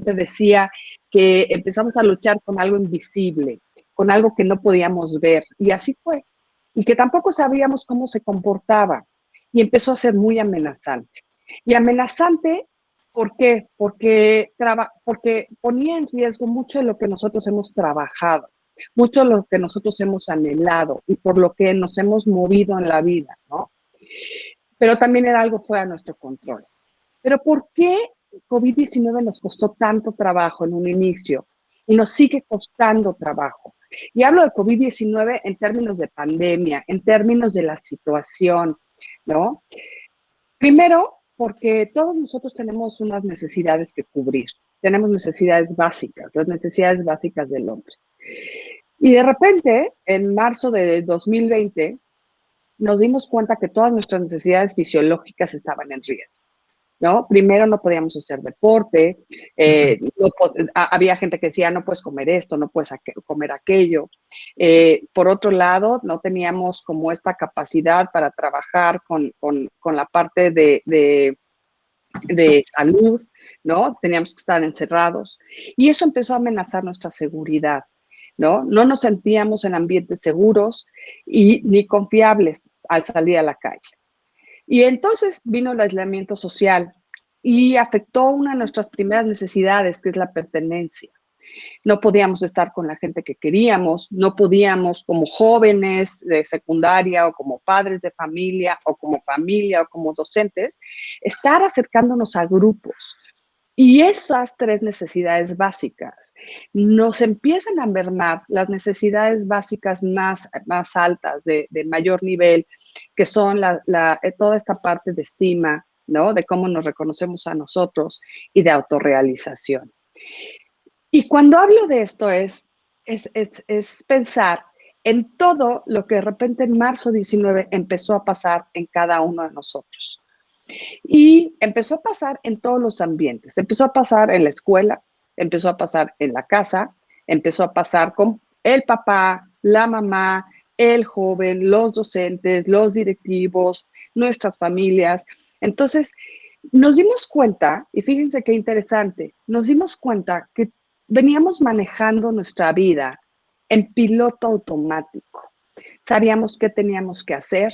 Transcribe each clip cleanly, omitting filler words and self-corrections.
repente decía que empezamos a luchar con algo invisible, con algo que no podíamos ver, y así fue, y que tampoco sabíamos cómo se comportaba, y empezó a ser muy amenazante. Y amenazante, ¿por qué? Porque ponía en riesgo mucho de lo que nosotros hemos trabajado, mucho de lo que nosotros hemos anhelado y por lo que nos hemos movido en la vida, ¿no? Pero también era algo fuera de nuestro control. Pero ¿por qué COVID-19 nos costó tanto trabajo en un inicio y nos sigue costando trabajo? Y hablo de COVID-19 en términos de pandemia, en términos de la situación, ¿no? Primero, porque todos nosotros tenemos unas necesidades que cubrir. Tenemos necesidades básicas, las necesidades básicas del hombre. Y de repente, en marzo de 2020, nos dimos cuenta que todas nuestras necesidades fisiológicas estaban en riesgo, ¿no? Primero no podíamos hacer deporte, había gente que decía, no puedes comer esto, no puedes comer aquello. Por otro lado, no teníamos como esta capacidad para trabajar con la parte de salud, ¿no? Teníamos que estar encerrados. Y eso empezó a amenazar nuestra seguridad, ¿no? No nos sentíamos en ambientes seguros ni confiables al salir a la calle. Y entonces vino el aislamiento social y afectó una de nuestras primeras necesidades, que es la pertenencia. No podíamos estar con la gente que queríamos, no podíamos como jóvenes de secundaria o como padres de familia o como docentes, estar acercándonos a grupos. Y esas tres necesidades básicas nos empiezan a mermar las necesidades básicas más altas, de mayor nivel, que son toda esta parte de estima, ¿no? De cómo nos reconocemos a nosotros y de autorrealización. Y cuando hablo de esto es pensar en todo lo que de repente en marzo 19 empezó a pasar en cada uno de nosotros. Y empezó a pasar en todos los ambientes. Empezó a pasar en la escuela, empezó a pasar en la casa, empezó a pasar con el papá, la mamá, el joven, los docentes, los directivos, nuestras familias. Entonces, nos dimos cuenta, y fíjense qué interesante, nos dimos cuenta que veníamos manejando nuestra vida en piloto automático. Sabíamos qué teníamos que hacer,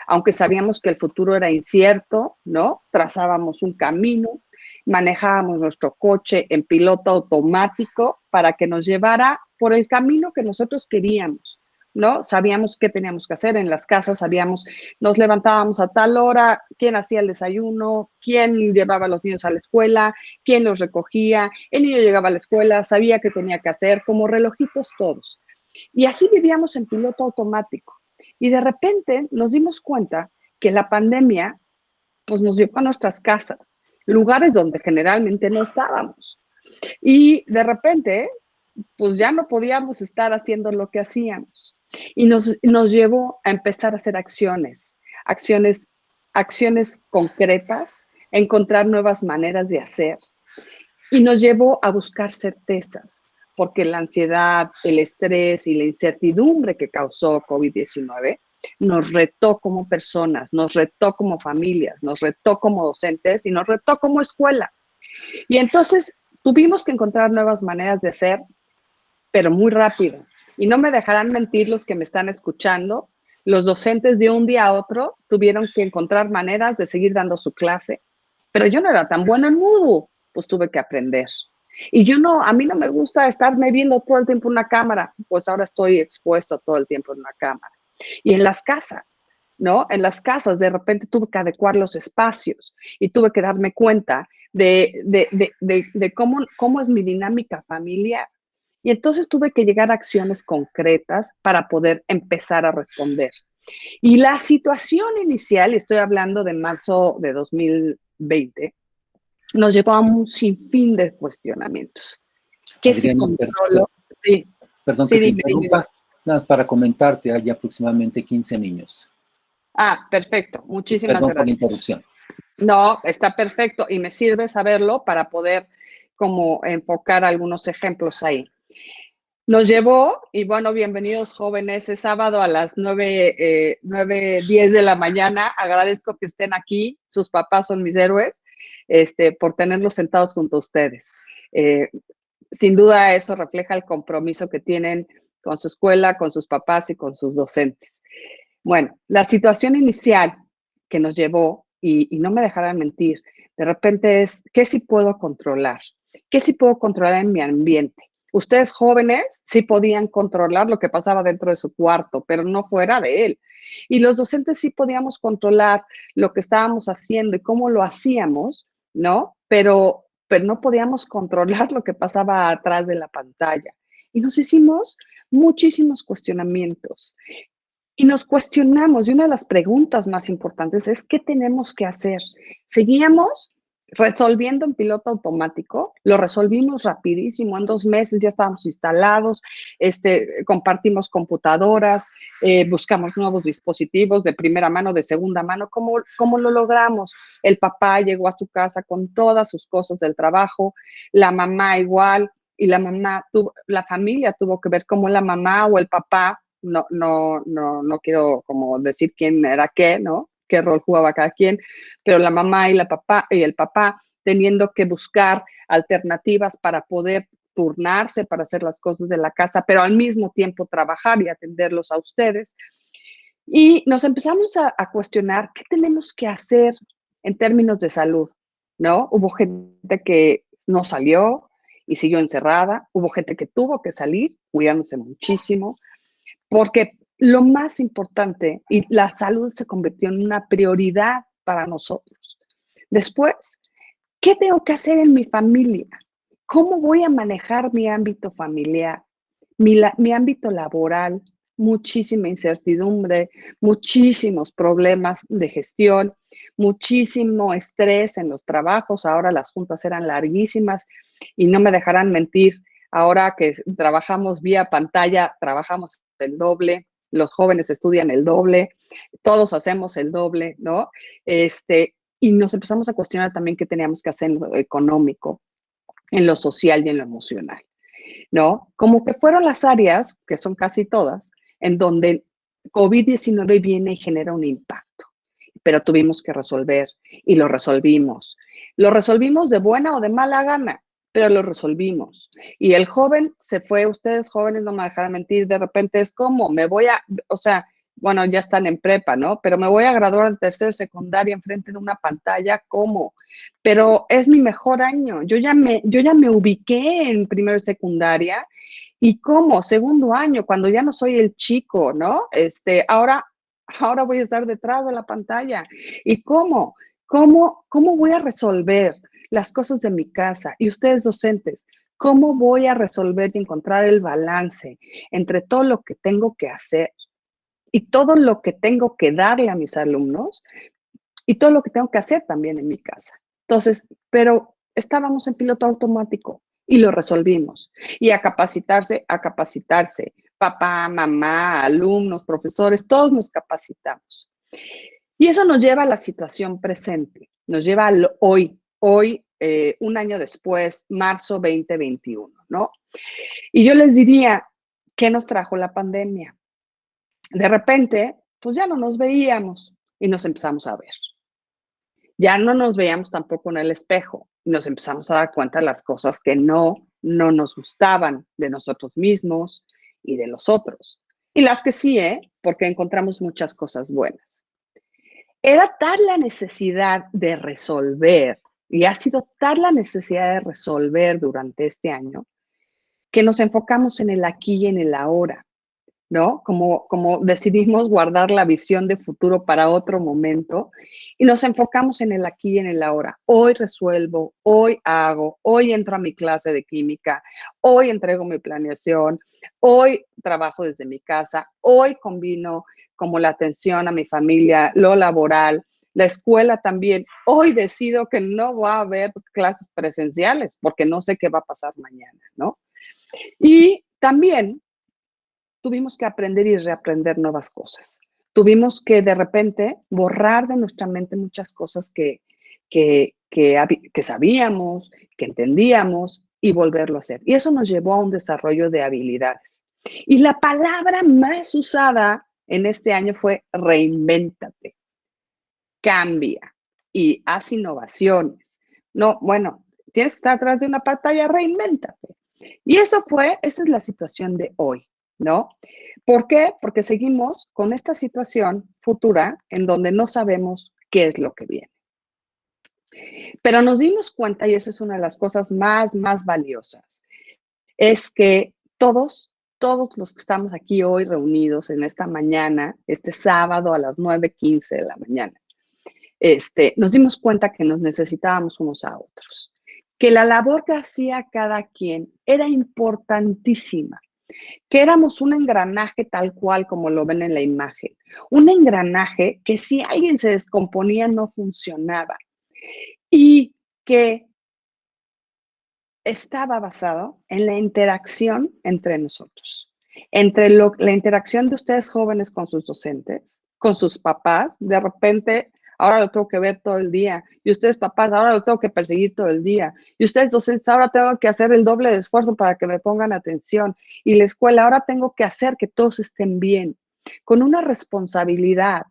aunque sabíamos que el futuro era incierto, ¿no? Trazábamos un camino, manejábamos nuestro coche en piloto automático para que nos llevara por el camino que nosotros queríamos, ¿no? Sabíamos qué teníamos que hacer en las casas, sabíamos, nos levantábamos a tal hora, quién hacía el desayuno, quién llevaba a los niños a la escuela, quién los recogía, el niño llegaba a la escuela, sabía qué tenía que hacer, como relojitos todos. Y así vivíamos en piloto automático. Y de repente nos dimos cuenta que la pandemia pues, nos llevó a nuestras casas, lugares donde generalmente no estábamos. Y de repente, pues ya no podíamos estar haciendo lo que hacíamos. Y nos llevó a empezar a hacer acciones concretas, a encontrar nuevas maneras de hacer. Y nos llevó a buscar certezas, porque la ansiedad, el estrés y la incertidumbre que causó COVID-19 nos retó como personas, nos retó como familias, nos retó como docentes y nos retó como escuela. Y entonces tuvimos que encontrar nuevas maneras de hacer, pero muy rápido. Y no me dejarán mentir los que me están escuchando, los docentes de un día a otro tuvieron que encontrar maneras de seguir dando su clase, pero yo no era tan buena en Moodle, pues tuve que aprender. Y a mí no me gusta estarme viendo todo el tiempo en una cámara, pues ahora estoy expuesto todo el tiempo en una cámara. Y en las casas, ¿no? En las casas de repente tuve que adecuar los espacios y tuve que darme cuenta de cómo es mi dinámica familiar. Y entonces tuve que llegar a acciones concretas para poder empezar a responder. Y la situación inicial, estoy hablando de marzo de 2020, nos llevó a un sinfín de cuestionamientos. ¿Qué se controló? Sí. Perdón que te interrumpa, nada más para comentarte, hay aproximadamente 15 niños. Ah, perfecto, muchísimas gracias. Perdón por la interrupción. No, está perfecto y me sirve saberlo para poder como enfocar algunos ejemplos ahí. Nos llevó, y bueno, bienvenidos jóvenes, es sábado a las 9:10 de la mañana. Agradezco que estén aquí, sus papás son mis héroes, por tenerlos sentados junto a ustedes. Sin duda eso refleja el compromiso que tienen con su escuela, con sus papás y con sus docentes. Bueno, la situación inicial que nos llevó, y no me dejarán mentir, de repente es, ¿qué sí puedo controlar? ¿Qué sí puedo controlar en mi ambiente? Ustedes jóvenes sí podían controlar lo que pasaba dentro de su cuarto, pero no fuera de él. Y los docentes sí podíamos controlar lo que estábamos haciendo y cómo lo hacíamos, ¿no? Pero no podíamos controlar lo que pasaba atrás de la pantalla. Y nos hicimos muchísimos cuestionamientos. Y nos cuestionamos, y una de las preguntas más importantes es, ¿qué tenemos que hacer? ¿Seguíamos resolviendo en piloto automático? Lo resolvimos rapidísimo, en 2 meses ya estábamos instalados, compartimos computadoras, buscamos nuevos dispositivos de primera mano, de segunda mano. ¿Cómo lo logramos? El papá llegó a su casa con todas sus cosas del trabajo, la mamá igual, y la familia tuvo que ver cómo la mamá o el papá, no quiero como decir quién era qué, ¿no? Qué rol jugaba cada quien, pero la mamá y el papá teniendo que buscar alternativas para poder turnarse para hacer las cosas de la casa, pero al mismo tiempo trabajar y atenderlos a ustedes. Y nos empezamos a cuestionar qué tenemos que hacer en términos de salud, ¿no? Hubo gente que no salió y siguió encerrada, hubo gente que tuvo que salir cuidándose muchísimo, porque lo más importante, y la salud se convirtió en una prioridad para nosotros. Después, ¿qué tengo que hacer en mi familia? ¿Cómo voy a manejar mi ámbito familiar, mi ámbito laboral? Muchísima incertidumbre, muchísimos problemas de gestión, muchísimo estrés en los trabajos. Ahora las juntas eran larguísimas y no me dejarán mentir. Ahora que trabajamos vía pantalla, trabajamos el doble, los jóvenes estudian el doble, todos hacemos el doble, ¿no? Y nos empezamos a cuestionar también qué teníamos que hacer en lo económico, en lo social y en lo emocional, ¿no? Como que fueron las áreas, que son casi todas, en donde COVID-19 viene y genera un impacto, pero tuvimos que resolver y lo resolvimos. Lo resolvimos de buena o de mala gana, pero lo resolvimos. Y el joven se fue, ustedes jóvenes no me dejarán mentir, de repente es como, bueno, ya están en prepa, ¿no? Pero me voy a graduar en tercero secundaria enfrente de una pantalla, ¿cómo? Pero es mi mejor año, yo ya me ubiqué en primero secundaria, ¿y cómo? Segundo año, cuando ya no soy el chico, ¿no? Ahora voy a estar detrás de la pantalla. ¿Y cómo? ¿Cómo voy a resolver las cosas de mi casa? Y ustedes docentes, ¿cómo voy a resolver y encontrar el balance entre todo lo que tengo que hacer y todo lo que tengo que darle a mis alumnos y todo lo que tengo que hacer también en mi casa? Entonces, pero estábamos en piloto automático y lo resolvimos. Y a capacitarse. Papá, mamá, alumnos, profesores, todos nos capacitamos. Y eso nos lleva a la situación presente, nos lleva al hoy, un año después, marzo 2021, ¿no? Y yo les diría, ¿qué nos trajo la pandemia? De repente, pues ya no nos veíamos y nos empezamos a ver. Ya no nos veíamos tampoco en el espejo y nos empezamos a dar cuenta de las cosas que no nos gustaban de nosotros mismos y de los otros. Y las que sí, porque encontramos muchas cosas buenas. Era tal la necesidad de resolver, y ha sido tal la necesidad de resolver durante este año, que nos enfocamos en el aquí y en el ahora, ¿no? Como decidimos guardar la visión de futuro para otro momento y nos enfocamos en el aquí y en el ahora. Hoy resuelvo, hoy hago, hoy entro a mi clase de química, hoy entrego mi planeación, hoy trabajo desde mi casa, hoy combino como la atención a mi familia, lo laboral, la escuela también. Hoy decido que no va a haber clases presenciales porque no sé qué va a pasar mañana, ¿no? Y también tuvimos que aprender y reaprender nuevas cosas. Tuvimos que de repente borrar de nuestra mente muchas cosas que sabíamos, que entendíamos y volverlo a hacer. Y eso nos llevó a un desarrollo de habilidades. Y la palabra más usada en este año fue reinvéntate, cambia y haz innovaciones. No, bueno, tienes que estar atrás de una pantalla, reinvéntate. Y esa es la situación de hoy, ¿no? ¿Por qué? Porque seguimos con esta situación futura en donde no sabemos qué es lo que viene. Pero nos dimos cuenta, y esa es una de las cosas más valiosas, es que todos los que estamos aquí hoy reunidos en esta mañana, este sábado a las 9:15 de la mañana, nos dimos cuenta que nos necesitábamos unos a otros, que la labor que hacía cada quien era importantísima, que éramos un engranaje tal cual como lo ven en la imagen, un engranaje que si alguien se descomponía no funcionaba y que estaba basado en la interacción entre nosotros, entre la interacción de ustedes jóvenes con sus docentes, con sus papás. De repente, ahora lo tengo que ver todo el día, y ustedes papás, ahora lo tengo que perseguir todo el día, y ustedes docentes, ahora tengo que hacer el doble de esfuerzo para que me pongan atención, y la escuela, ahora tengo que hacer que todos estén bien, con una responsabilidad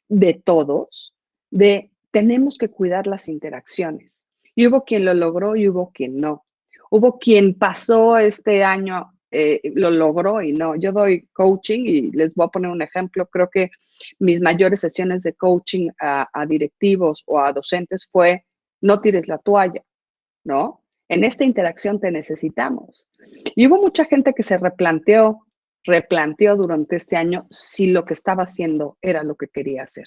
de todos, de tenemos que cuidar las interacciones. Y hubo quien lo logró y hubo quien no. Hubo quien pasó este año, lo logró y no. Yo doy coaching y les voy a poner un ejemplo. Creo que mis mayores sesiones de coaching a directivos o a docentes fue no tires la toalla, ¿no? En esta interacción te necesitamos. Y hubo mucha gente que se replanteó durante este año si lo que estaba haciendo era lo que quería hacer.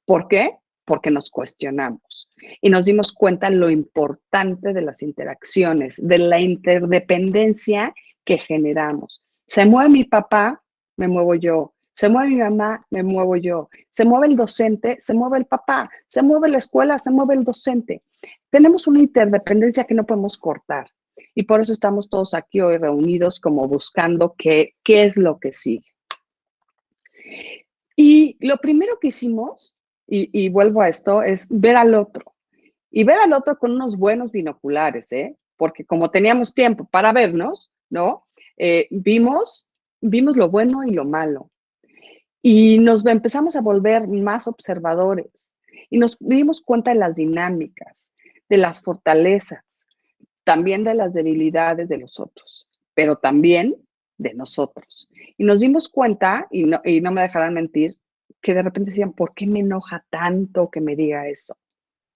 ¿Por qué? Porque nos cuestionamos y nos dimos cuenta lo importante de las interacciones, de la interdependencia que generamos. Se mueve mi papá, me muevo yo. Se mueve mi mamá, me muevo yo. Se mueve el docente, se mueve el papá. Se mueve la escuela, se mueve el docente. Tenemos una interdependencia que no podemos cortar. Y por eso estamos todos aquí hoy reunidos como buscando qué es lo que sigue. Y lo primero que hicimos, y vuelvo a esto, es ver al otro. Y ver al otro con unos buenos binoculares, ¿eh? Porque como teníamos tiempo para vernos, ¿no? Vimos lo bueno y lo malo. Y nos empezamos a volver más observadores. Y nos dimos cuenta de las dinámicas, de las fortalezas, también de las debilidades de los otros, pero también de nosotros. Y nos dimos cuenta, y no me dejarán mentir, que de repente decían, ¿por qué me enoja tanto que me diga eso?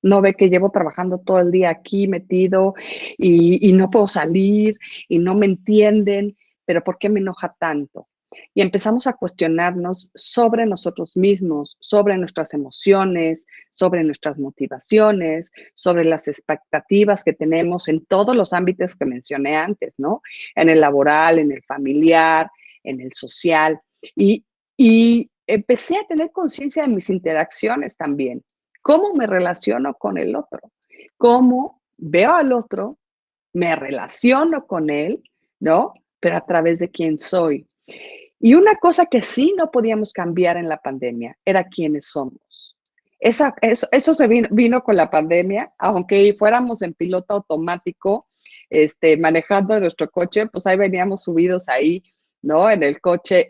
No ve que llevo trabajando todo el día aquí metido y no puedo salir y no me entienden, pero ¿por qué me enoja tanto? Y empezamos a cuestionarnos sobre nosotros mismos, sobre nuestras emociones, sobre nuestras motivaciones, sobre las expectativas que tenemos en todos los ámbitos que mencioné antes, ¿no? En el laboral, en el familiar, en el social. Y empecé a tener conciencia de mis interacciones también. ¿Cómo me relaciono con el otro? ¿Cómo veo al otro? Me relaciono con él, ¿no? Pero a través de quién soy. Y una cosa que sí no podíamos cambiar en la pandemia era quiénes somos. Eso se vino con la pandemia, aunque fuéramos en piloto automático, manejando nuestro coche, pues ahí veníamos subidos ahí, ¿no? En el coche,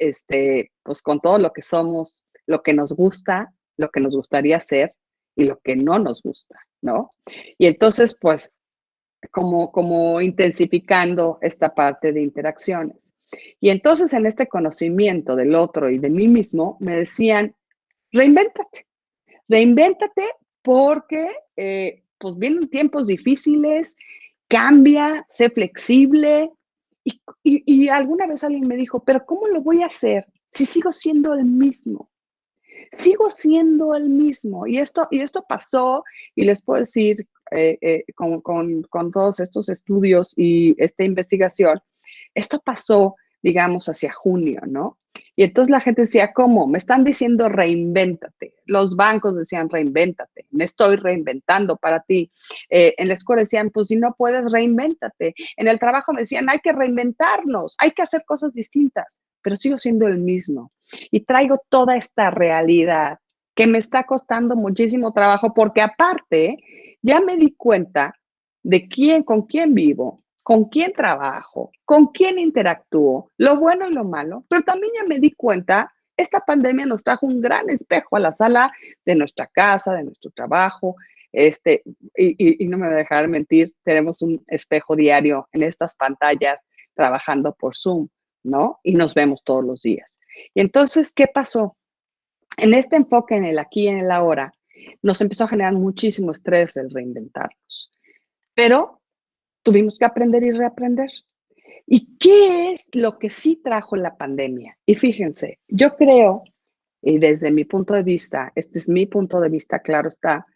pues con todo lo que somos, lo que nos gusta, lo que nos gustaría hacer y lo que no nos gusta, ¿no? Y entonces, pues, como intensificando esta parte de interacciones. Y entonces en este conocimiento del otro y de mí mismo, me decían, reinvéntate, reinvéntate porque pues vienen tiempos difíciles, cambia, sé flexible. Y alguna vez alguien me dijo, pero ¿cómo lo voy a hacer si sigo siendo el mismo? Sigo siendo el mismo. Y esto pasó, y les puedo decir, con todos estos estudios y esta investigación, esto pasó, digamos, hacia junio, ¿no? Y entonces la gente decía, ¿cómo? Me están diciendo reinvéntate. Los bancos decían reinvéntate. Me estoy reinventando para ti. En la escuela decían, pues si no puedes, reinvéntate. En el trabajo me decían, hay que reinventarnos, hay que hacer cosas distintas, pero sigo siendo el mismo. Y traigo toda esta realidad que me está costando muchísimo trabajo porque aparte ya me di cuenta de con quién vivo, con quién trabajo, con quién interactúo, lo bueno y lo malo, pero también ya me di cuenta, esta pandemia nos trajo un gran espejo a la sala de nuestra casa, de nuestro trabajo, y no me voy a dejar mentir, tenemos un espejo diario en estas pantallas trabajando por Zoom, ¿no? Y nos vemos todos los días. Y entonces, ¿qué pasó? En este enfoque en el aquí y en el ahora, nos empezó a generar muchísimo estrés el reinventarnos. Pero tuvimos que aprender y reaprender. ¿Y qué es lo que sí trajo la pandemia? Y fíjense, yo creo, y desde mi punto de vista, este es mi punto de vista, claro está,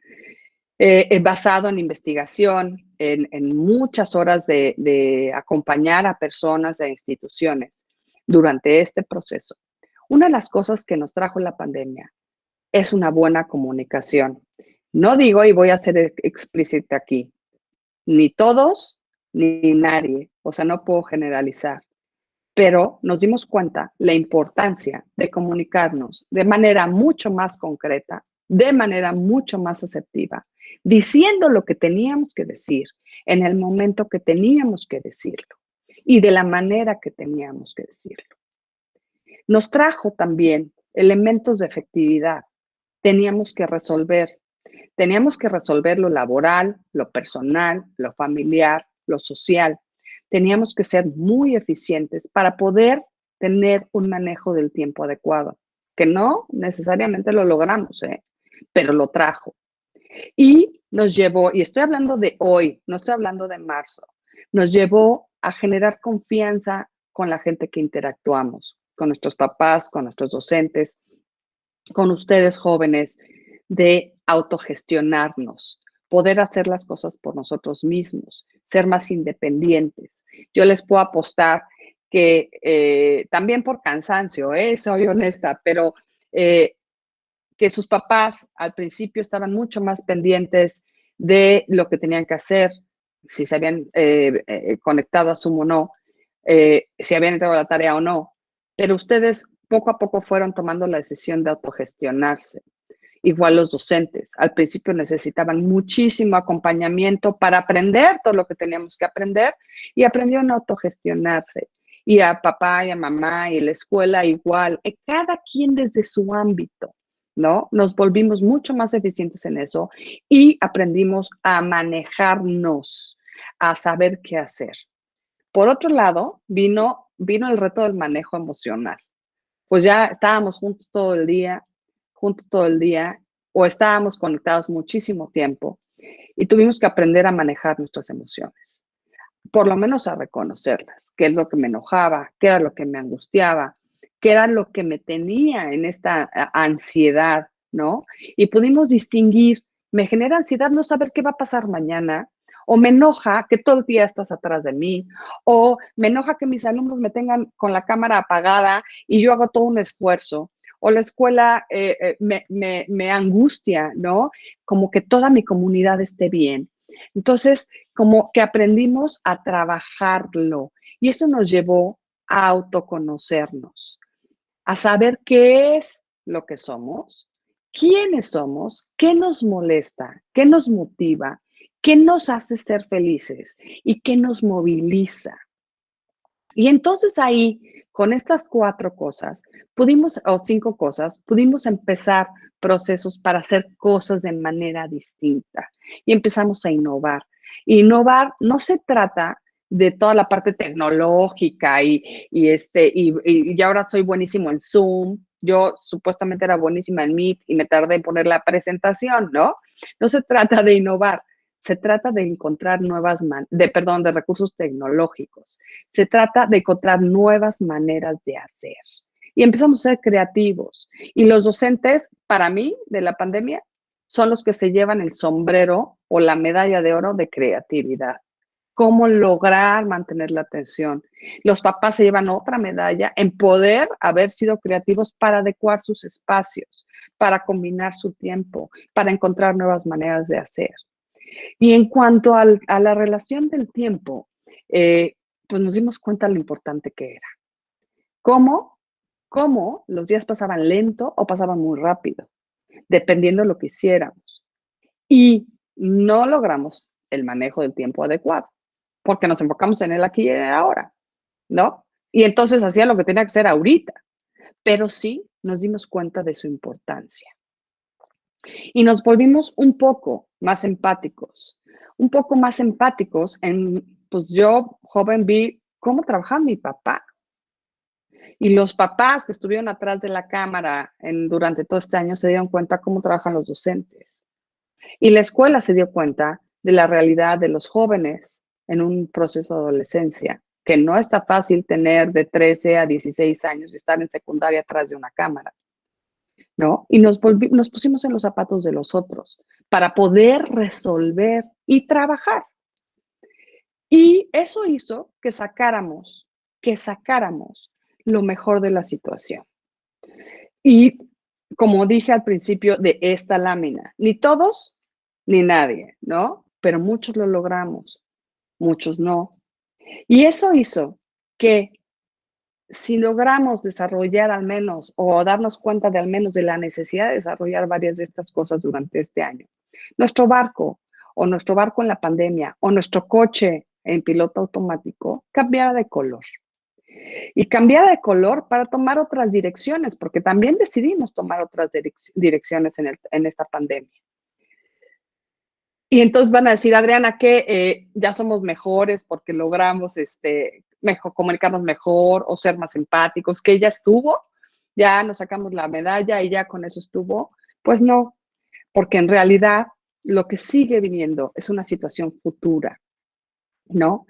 basado en investigación, en muchas horas de acompañar a personas e instituciones durante este proceso. Una de las cosas que nos trajo la pandemia es una buena comunicación. No digo, y voy a ser explícita aquí, ni todos, ni nadie, o sea, no puedo generalizar, pero nos dimos cuenta la importancia de comunicarnos de manera mucho más concreta, de manera mucho más asertiva, diciendo lo que teníamos que decir en el momento que teníamos que decirlo y de la manera que teníamos que decirlo. Nos trajo también elementos de efectividad. Teníamos que resolver lo laboral, lo personal, lo familiar, lo social. Teníamos que ser muy eficientes para poder tener un manejo del tiempo adecuado, que no necesariamente lo logramos, pero lo trajo. Y nos llevó, y estoy hablando de hoy, no estoy hablando de marzo, nos llevó a generar confianza con la gente que interactuamos, con nuestros papás, con nuestros docentes, con ustedes jóvenes, de autogestionarnos, poder hacer las cosas por nosotros mismos, ser más independientes. Yo les puedo apostar que también por cansancio, soy honesta, pero que sus papás al principio estaban mucho más pendientes de lo que tenían que hacer, si se habían conectado a Zoom o no, si habían entregado la tarea o no, pero ustedes poco a poco fueron tomando la decisión de autogestionarse. Igual los docentes, al principio necesitaban muchísimo acompañamiento para aprender todo lo que teníamos que aprender y aprendieron a autogestionarse. Y a papá y a mamá y a la escuela igual, cada quien desde su ámbito, ¿no? Nos volvimos mucho más eficientes en eso y aprendimos a manejarnos, a saber qué hacer. Por otro lado, vino el reto del manejo emocional. Pues ya estábamos juntos todo el día, o estábamos conectados muchísimo tiempo y tuvimos que aprender a manejar nuestras emociones, por lo menos a reconocerlas, qué es lo que me enojaba, qué era lo que me angustiaba, qué era lo que me tenía en esta ansiedad, ¿no? Y pudimos distinguir, me genera ansiedad no saber qué va a pasar mañana, o me enoja que todo el día estás atrás de mí, o me enoja que mis alumnos me tengan con la cámara apagada y yo hago todo un esfuerzo, o la escuela me angustia, ¿no? Como que toda mi comunidad esté bien. Entonces, como que aprendimos a trabajarlo y eso nos llevó a autoconocernos, a saber qué es lo que somos, quiénes somos, qué nos molesta, qué nos motiva, qué nos hace ser felices y qué nos moviliza. Y entonces ahí, con estas 4 cosas, o 5 cosas, pudimos empezar procesos para hacer cosas de manera distinta y empezamos a innovar. Innovar no se trata de toda la parte tecnológica y ahora soy buenísimo en Zoom. Yo supuestamente era buenísima en Meet y me tardé en poner la presentación, ¿no? No se trata de innovar. Se trata de encontrar de recursos tecnológicos. Se trata de encontrar nuevas maneras de hacer. Y empezamos a ser creativos. Y los docentes, para mí, de la pandemia, son los que se llevan el sombrero o la medalla de oro de creatividad. Cómo lograr mantener la atención. Los papás se llevan otra medalla en poder haber sido creativos para adecuar sus espacios, para combinar su tiempo, para encontrar nuevas maneras de hacer. Y en cuanto a la relación del tiempo, pues nos dimos cuenta de lo importante que era. ¿Cómo los días pasaban lento o pasaban muy rápido, dependiendo de lo que hiciéramos. Y no logramos el manejo del tiempo adecuado, porque nos enfocamos en el aquí y en el ahora, ¿no? Y entonces hacía lo que tenía que hacer ahorita, pero sí nos dimos cuenta de su importancia. Y nos volvimos un poco más empáticos. Un poco más empáticos pues yo, joven, vi cómo trabajaba mi papá. Y los papás que estuvieron atrás de la cámara durante todo este año se dieron cuenta cómo trabajan los docentes. Y la escuela se dio cuenta de la realidad de los jóvenes en un proceso de adolescencia, que no está fácil tener de 13 a 16 años y estar en secundaria atrás de una cámara, ¿no? Y nos pusimos en los zapatos de los otros para poder resolver y trabajar. Y eso hizo que sacáramos lo mejor de la situación. Y como dije al principio de esta lámina, ni todos ni nadie, ¿no? Pero muchos lo logramos, muchos no. Y eso hizo que si logramos desarrollar al menos o darnos cuenta de al menos de la necesidad de desarrollar varias de estas cosas durante este año, nuestro barco en la pandemia o nuestro coche en piloto automático cambiara de color. Y cambiara de color para tomar otras direcciones, porque también decidimos tomar otras direcciones en esta pandemia. Y entonces van a decir, Adriana, que ya somos mejores porque logramos comunicarnos mejor o ser más empáticos, que ya estuvo, ya nos sacamos la medalla y ya con eso estuvo. Pues no, porque en realidad lo que sigue viniendo es una situación futura, ¿no?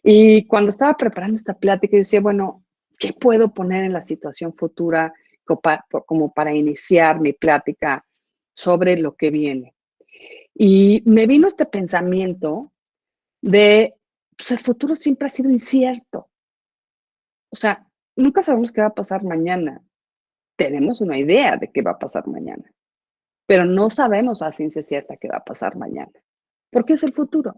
Y cuando estaba preparando esta plática, yo decía, bueno, ¿qué puedo poner en la situación futura como para iniciar mi plática sobre lo que viene? Y me vino este pensamiento de, pues el futuro siempre ha sido incierto. O sea, nunca sabemos qué va a pasar mañana. Tenemos una idea de qué va a pasar mañana, pero no sabemos a ciencia cierta qué va a pasar mañana, porque es el futuro.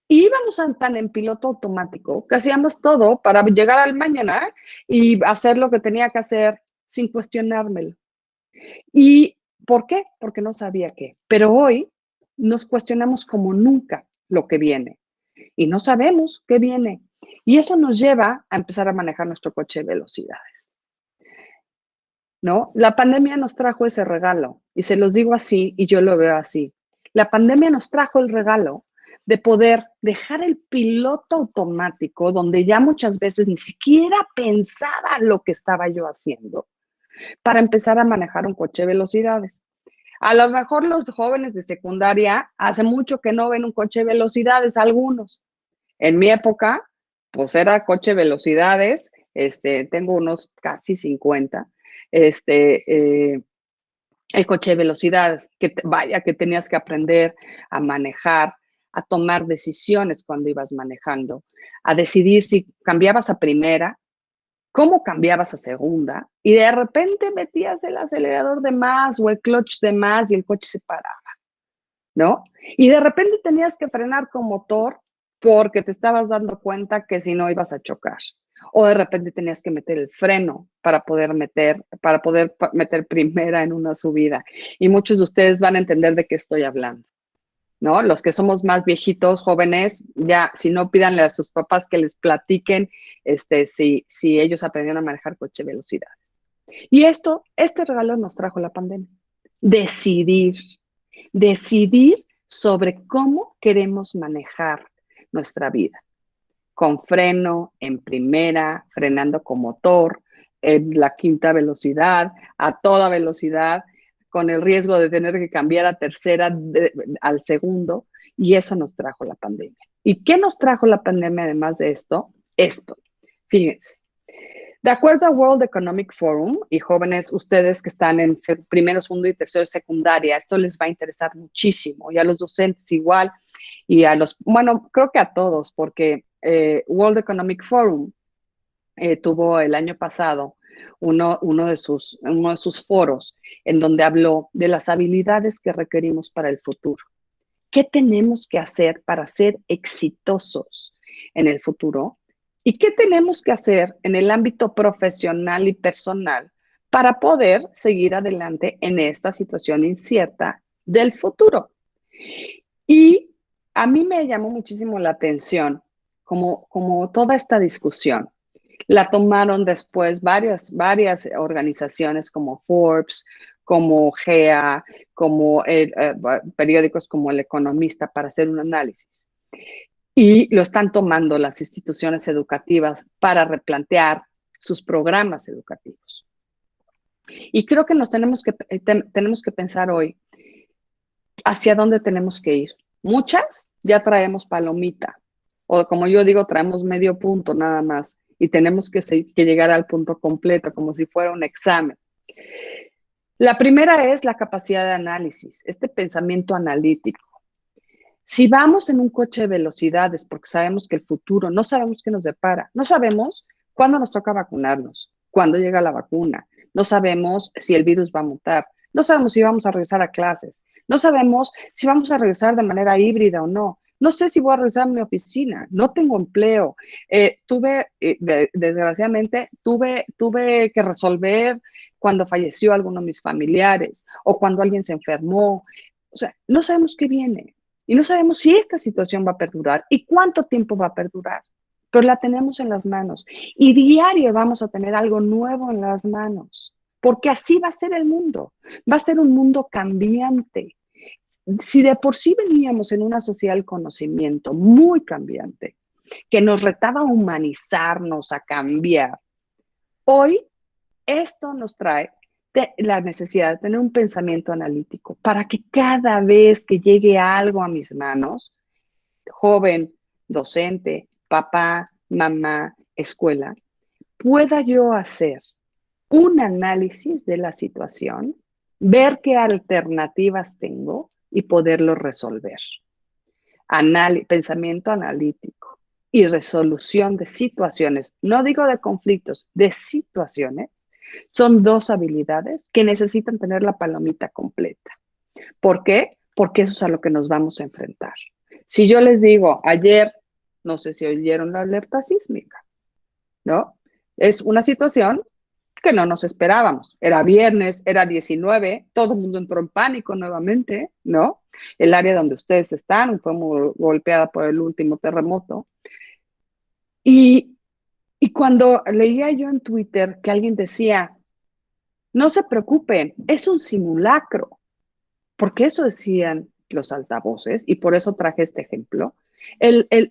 Y íbamos tan en piloto automático que hacíamos todo para llegar al mañana y hacer lo que tenía que hacer sin cuestionármelo. ¿Y por qué? Porque no sabía qué. Pero hoy nos cuestionamos como nunca lo que viene y no sabemos qué viene. Y eso nos lleva a empezar a manejar nuestro coche de velocidades, ¿no? La pandemia nos trajo ese regalo y se los digo así y yo lo veo así. La pandemia nos trajo el regalo de poder dejar el piloto automático donde ya muchas veces ni siquiera pensaba lo que estaba yo haciendo para empezar a manejar un coche de velocidades. A lo mejor los jóvenes de secundaria hace mucho que no ven un coche de velocidades, algunos. En mi época, pues era coche de velocidades, tengo unos casi 50, el coche de velocidades, vaya que tenías que aprender a manejar, a tomar decisiones cuando ibas manejando, a decidir si cambiabas a primera, cómo cambiabas a segunda, y de repente metías el acelerador de más o el clutch de más y el coche se paraba, ¿no? Y de repente tenías que frenar con motor porque te estabas dando cuenta que si no ibas a chocar. O de repente tenías que meter el freno para poder meter primera en una subida. Y muchos de ustedes van a entender de qué estoy hablando, ¿no? Los que somos más viejitos, jóvenes, ya, si no, pídanle a sus papás que les platiquen si ellos aprendieron a manejar coche de velocidades. Y este regalo nos trajo la pandemia. Decidir sobre cómo queremos manejar nuestra vida. Con freno, en primera, frenando con motor, en la quinta velocidad, a toda velocidad, con el riesgo de tener que cambiar a tercera al segundo, y eso nos trajo la pandemia. ¿Y qué nos trajo la pandemia además de esto? Fíjense. De acuerdo a World Economic Forum, y jóvenes, ustedes que están en primero, segundo y tercero secundaria, esto les va a interesar muchísimo, y a los docentes igual, y bueno, creo que a todos, porque World Economic Forum tuvo el año pasado uno de sus foros en donde habló de las habilidades que requerimos para el futuro. ¿Qué tenemos que hacer para ser exitosos en el futuro? ¿Y qué tenemos que hacer en el ámbito profesional y personal para poder seguir adelante en esta situación incierta del futuro? Y a mí me llamó muchísimo la atención como toda esta discusión la tomaron después varias organizaciones como Forbes, como GEA, como periódicos como El Economista para hacer un análisis. Y lo están tomando las instituciones educativas para replantear sus programas educativos. Y creo que tenemos que pensar hoy hacia dónde tenemos que ir. Muchas ya traemos palomita, o como yo digo, traemos medio punto nada más, y tenemos que llegar al punto completo, como si fuera un examen. La primera es la capacidad de análisis, este pensamiento analítico. Si vamos en un coche de velocidades, porque sabemos que el futuro, no sabemos qué nos depara, no sabemos cuándo nos toca vacunarnos, cuándo llega la vacuna, no sabemos si el virus va a mutar, no sabemos si vamos a regresar a clases, no sabemos si vamos a regresar de manera híbrida o no, no sé si voy a regresar a mi oficina, no tengo empleo, desgraciadamente, tuve que resolver cuando falleció alguno de mis familiares o cuando alguien se enfermó. O sea, no sabemos qué viene. Y no sabemos si esta situación va a perdurar y cuánto tiempo va a perdurar, pero la tenemos en las manos. Y diario vamos a tener algo nuevo en las manos, porque así va a ser el mundo. Va a ser un mundo cambiante. Si de por sí veníamos en una sociedad del conocimiento muy cambiante, que nos retaba a humanizarnos, a cambiar, hoy esto nos trae la necesidad de tener un pensamiento analítico para que cada vez que llegue algo a mis manos, joven, docente, papá, mamá, escuela, pueda yo hacer un análisis de la situación, ver qué alternativas tengo y poderlo resolver. Pensamiento analítico y resolución de situaciones, no digo de conflictos, de situaciones, son dos habilidades que necesitan tener la palomita completa. ¿Por qué? Porque eso es a lo que nos vamos a enfrentar. Si yo les digo, ayer, no sé si oyeron la alerta sísmica, ¿no? Es una situación que no nos esperábamos. Era viernes, era 19, todo el mundo entró en pánico nuevamente, ¿no? El área donde ustedes están fue muy golpeada por el último terremoto. Y cuando leía yo en Twitter que alguien decía, no se preocupen, es un simulacro, porque eso decían los altavoces, y por eso traje este ejemplo.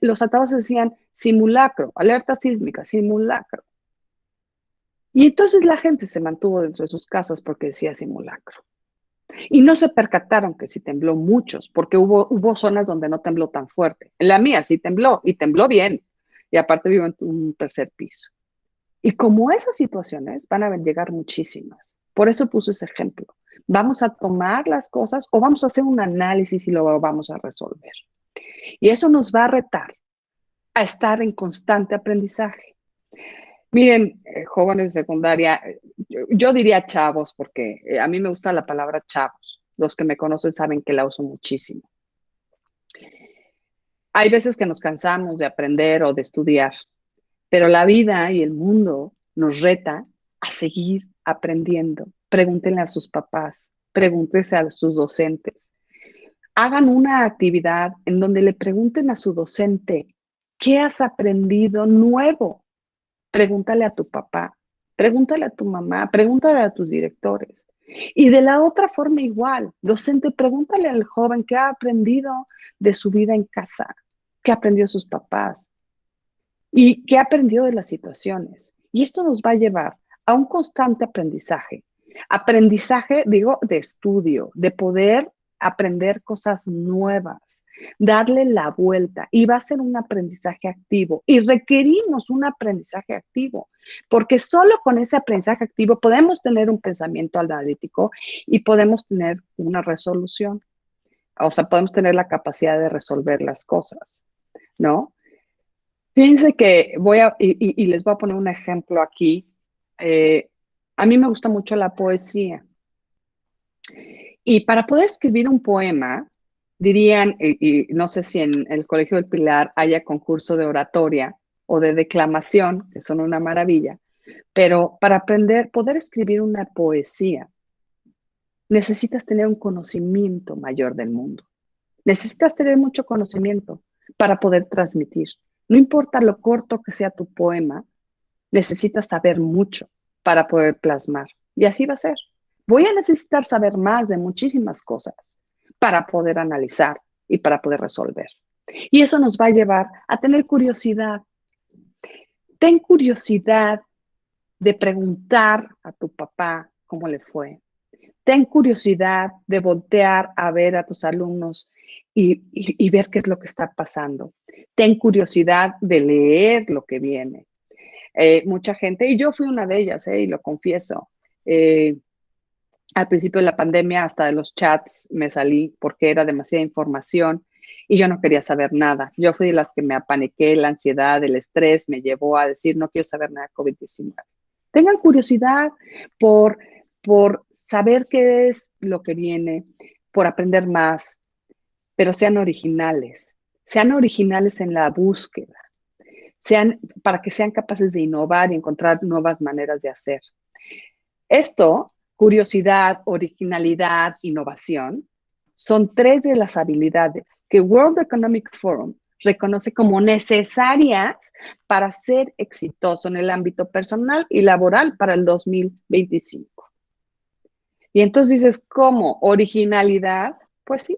Los altavoces decían simulacro, alerta sísmica, simulacro. Y entonces la gente se mantuvo dentro de sus casas porque decía simulacro. Y no se percataron que sí tembló muchos, porque hubo zonas donde no tembló tan fuerte. En la mía sí tembló, y tembló bien. Y aparte vivo en un tercer piso. Y como esas situaciones van a llegar muchísimas. Por eso puse ese ejemplo. Vamos a tomar las cosas o vamos a hacer un análisis y lo vamos a resolver. Y eso nos va a retar a estar en constante aprendizaje. Miren, jóvenes de secundaria, yo diría chavos porque a mí me gusta la palabra chavos. Los que me conocen saben que la uso muchísimo. Hay veces que nos cansamos de aprender o de estudiar, pero la vida y el mundo nos reta a seguir aprendiendo. Pregúntenle a sus papás, pregúntense a sus docentes. Hagan una actividad en donde le pregunten a su docente, ¿qué has aprendido nuevo? Pregúntale a tu papá, pregúntale a tu mamá, pregúntale a tus directores. Y de la otra forma igual, docente, pregúntale al joven qué ha aprendido de su vida en casa, qué aprendió sus papás y qué aprendió de las situaciones. Y esto nos va a llevar a un constante aprendizaje. Aprendizaje, digo, de estudio, de poder aprender cosas nuevas, darle la vuelta y va a ser un aprendizaje activo y requerimos un aprendizaje activo porque solo con ese aprendizaje activo podemos tener un pensamiento analítico y podemos tener una resolución, o sea, podemos tener la capacidad de resolver las cosas, ¿no? Fíjense que y les voy a poner un ejemplo aquí. A mí me gusta mucho la poesía. Y para poder escribir un poema, dirían, y no sé si en el Colegio del Pilar haya concurso de oratoria o de declamación, que son una maravilla, pero para poder escribir una poesía, necesitas tener un conocimiento mayor del mundo. Necesitas tener mucho conocimiento para poder transmitir. No importa lo corto que sea tu poema, necesitas saber mucho para poder plasmar. Y así va a ser. Voy a necesitar saber más de muchísimas cosas para poder analizar y para poder resolver. Y eso nos va a llevar a tener curiosidad. Ten curiosidad de preguntar a tu papá cómo le fue. Ten curiosidad de voltear a ver a tus alumnos y ver qué es lo que está pasando. Ten curiosidad de leer lo que viene. Mucha gente, y yo fui una de ellas, y lo confieso, al principio de la pandemia hasta de los chats me salí porque era demasiada información y yo no quería saber nada. Yo fui de las que me apaniqué, la ansiedad, el estrés me llevó a decir no quiero saber nada de COVID-19. Tengan curiosidad por saber qué es lo que viene, por aprender más, pero sean originales en la búsqueda, para que sean capaces de innovar y encontrar nuevas maneras de hacer. Esto, curiosidad, originalidad, innovación, son 3 de las habilidades que World Economic Forum reconoce como necesarias para ser exitoso en el ámbito personal y laboral para el 2025. Y entonces dices, ¿cómo? ¿Originalidad? Pues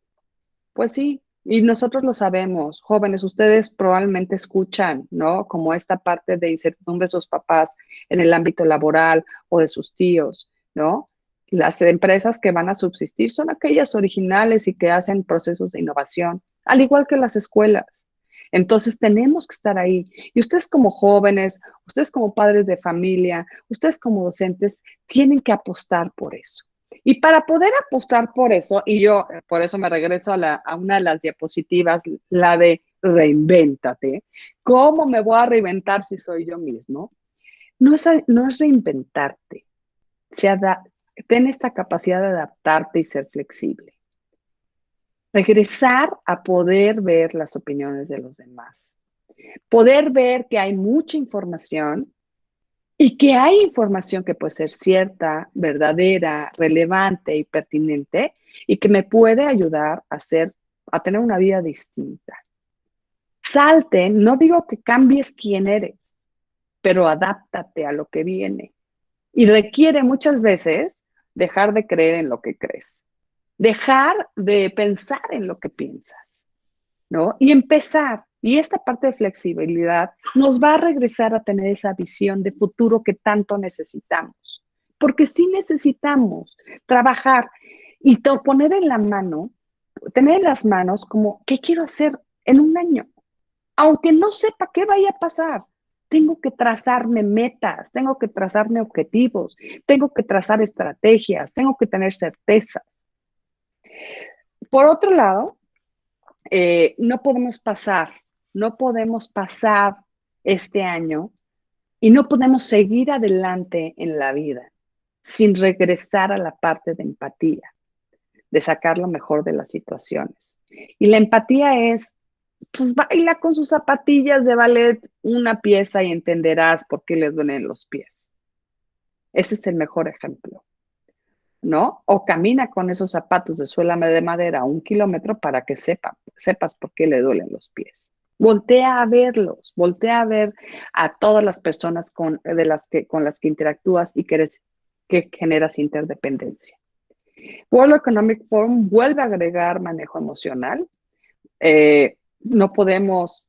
sí. Y nosotros lo sabemos, jóvenes, ustedes probablemente escuchan, ¿no? Como esta parte de incertidumbre de sus papás en el ámbito laboral o de sus tíos, ¿no? Las empresas que van a subsistir son aquellas originales y que hacen procesos de innovación, al igual que las escuelas. Entonces tenemos que estar ahí. Y ustedes como jóvenes, ustedes como padres de familia, ustedes como docentes, tienen que apostar por eso. Y para poder apostar por eso, y yo por eso me regreso a una de las diapositivas, la de reinvéntate. ¿Cómo me voy a reinventar si soy yo mismo? No es reinventarte. Ten esta capacidad de adaptarte y ser flexible. Regresar a poder ver las opiniones de los demás. Poder ver que hay mucha información y que hay información que puede ser cierta, verdadera, relevante y pertinente y que me puede ayudar a tener una vida distinta. Salte, no digo que cambies quién eres, pero adáptate a lo que viene. Y requiere muchas veces dejar de creer en lo que crees, dejar de pensar en lo que piensas, ¿no? Y empezar. Y esta parte de flexibilidad nos va a regresar a tener esa visión de futuro que tanto necesitamos. Porque sí necesitamos trabajar y poner en la mano, tener en las manos como, ¿qué quiero hacer en un año? Aunque no sepa qué vaya a pasar, tengo que trazarme metas, tengo que trazarme objetivos, tengo que trazar estrategias, tengo que tener certezas. Por otro lado, no podemos pasar este año y no podemos seguir adelante en la vida sin regresar a la parte de empatía, de sacar lo mejor de las situaciones. Y la empatía es, pues baila con sus zapatillas de ballet una pieza y entenderás por qué les duelen los pies. Ese es el mejor ejemplo, ¿no? O camina con esos zapatos de suela de madera 1 kilómetro para que sepas por qué le duelen los pies. Voltea a verlos, voltea a ver a todas las personas con las que interactúas y que generas interdependencia. World Economic Forum vuelve a agregar manejo emocional. No podemos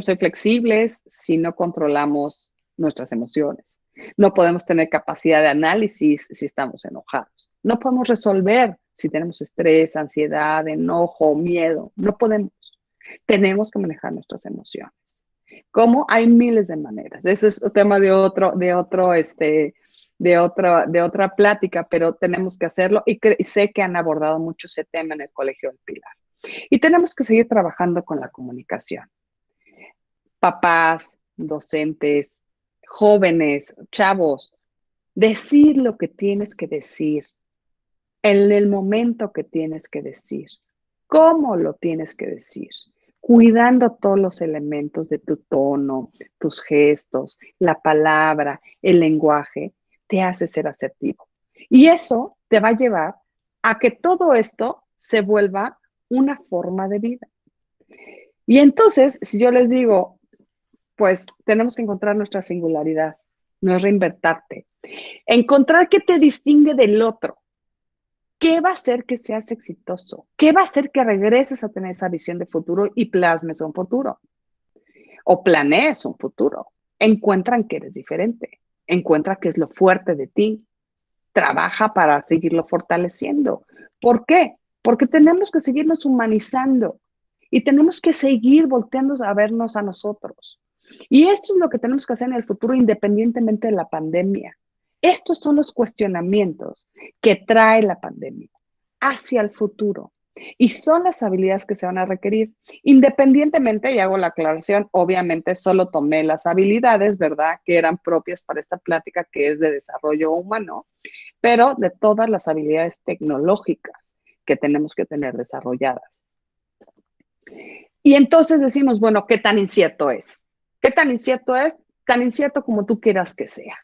ser flexibles si no controlamos nuestras emociones. No podemos tener capacidad de análisis si estamos enojados. No podemos resolver si tenemos estrés, ansiedad, enojo, miedo. No podemos. Tenemos que manejar nuestras emociones. ¿Cómo? Hay miles de maneras. Ese es un tema de otra plática, pero tenemos que hacerlo y sé que han abordado mucho ese tema en el Colegio del Pilar. Y tenemos que seguir trabajando con la comunicación. Papás, docentes, jóvenes, chavos, decir lo que tienes que decir, en el momento que tienes que decir, cómo lo tienes que decir, cuidando todos los elementos de tu tono, tus gestos, la palabra, el lenguaje, te hace ser asertivo. Y eso te va a llevar a que todo esto se vuelva una forma de vida. Y entonces, si yo les digo, pues tenemos que encontrar nuestra singularidad, no es reinvertarte. Encontrar qué te distingue del otro. ¿Qué va a hacer que seas exitoso? ¿Qué va a hacer que regreses a tener esa visión de futuro y plasmes un futuro? O planees un futuro. Encuentran que eres diferente. Encuentra qué es lo fuerte de ti. Trabaja para seguirlo fortaleciendo. ¿Por qué? Porque tenemos que seguirnos humanizando y tenemos que seguir volteando a vernos a nosotros. Y esto es lo que tenemos que hacer en el futuro independientemente de la pandemia. Estos son los cuestionamientos que trae la pandemia hacia el futuro. Y son las habilidades que se van a requerir. Independientemente, y hago la aclaración, obviamente solo tomé las habilidades, ¿verdad?, que eran propias para esta plática que es de desarrollo humano, pero de todas las habilidades tecnológicas que tenemos que tener desarrolladas. Y entonces decimos, bueno, ¿qué tan incierto es? ¿Qué tan incierto es? Tan incierto como tú quieras que sea.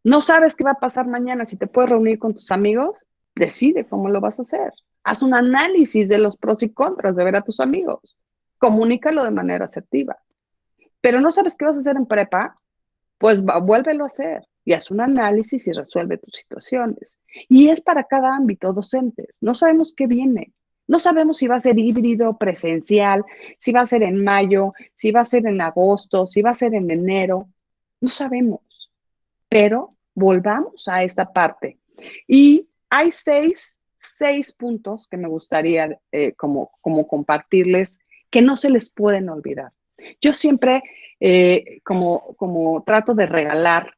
No sabes qué va a pasar mañana. Si te puedes reunir con tus amigos, decide cómo lo vas a hacer. Haz un análisis de los pros y contras de ver a tus amigos. Comunícalo de manera asertiva. Pero no sabes qué vas a hacer en prepa, pues vuélvelo a hacer y haz un análisis y resuelve tus situaciones. Y es para cada ámbito, docentes. No sabemos qué viene. No sabemos si va a ser híbrido, presencial, si va a ser en mayo, si va a ser en agosto, si va a ser en enero. No sabemos, pero volvamos a esta parte. Y hay seis puntos que me gustaría como compartirles que no se les pueden olvidar. Yo siempre como trato de regalar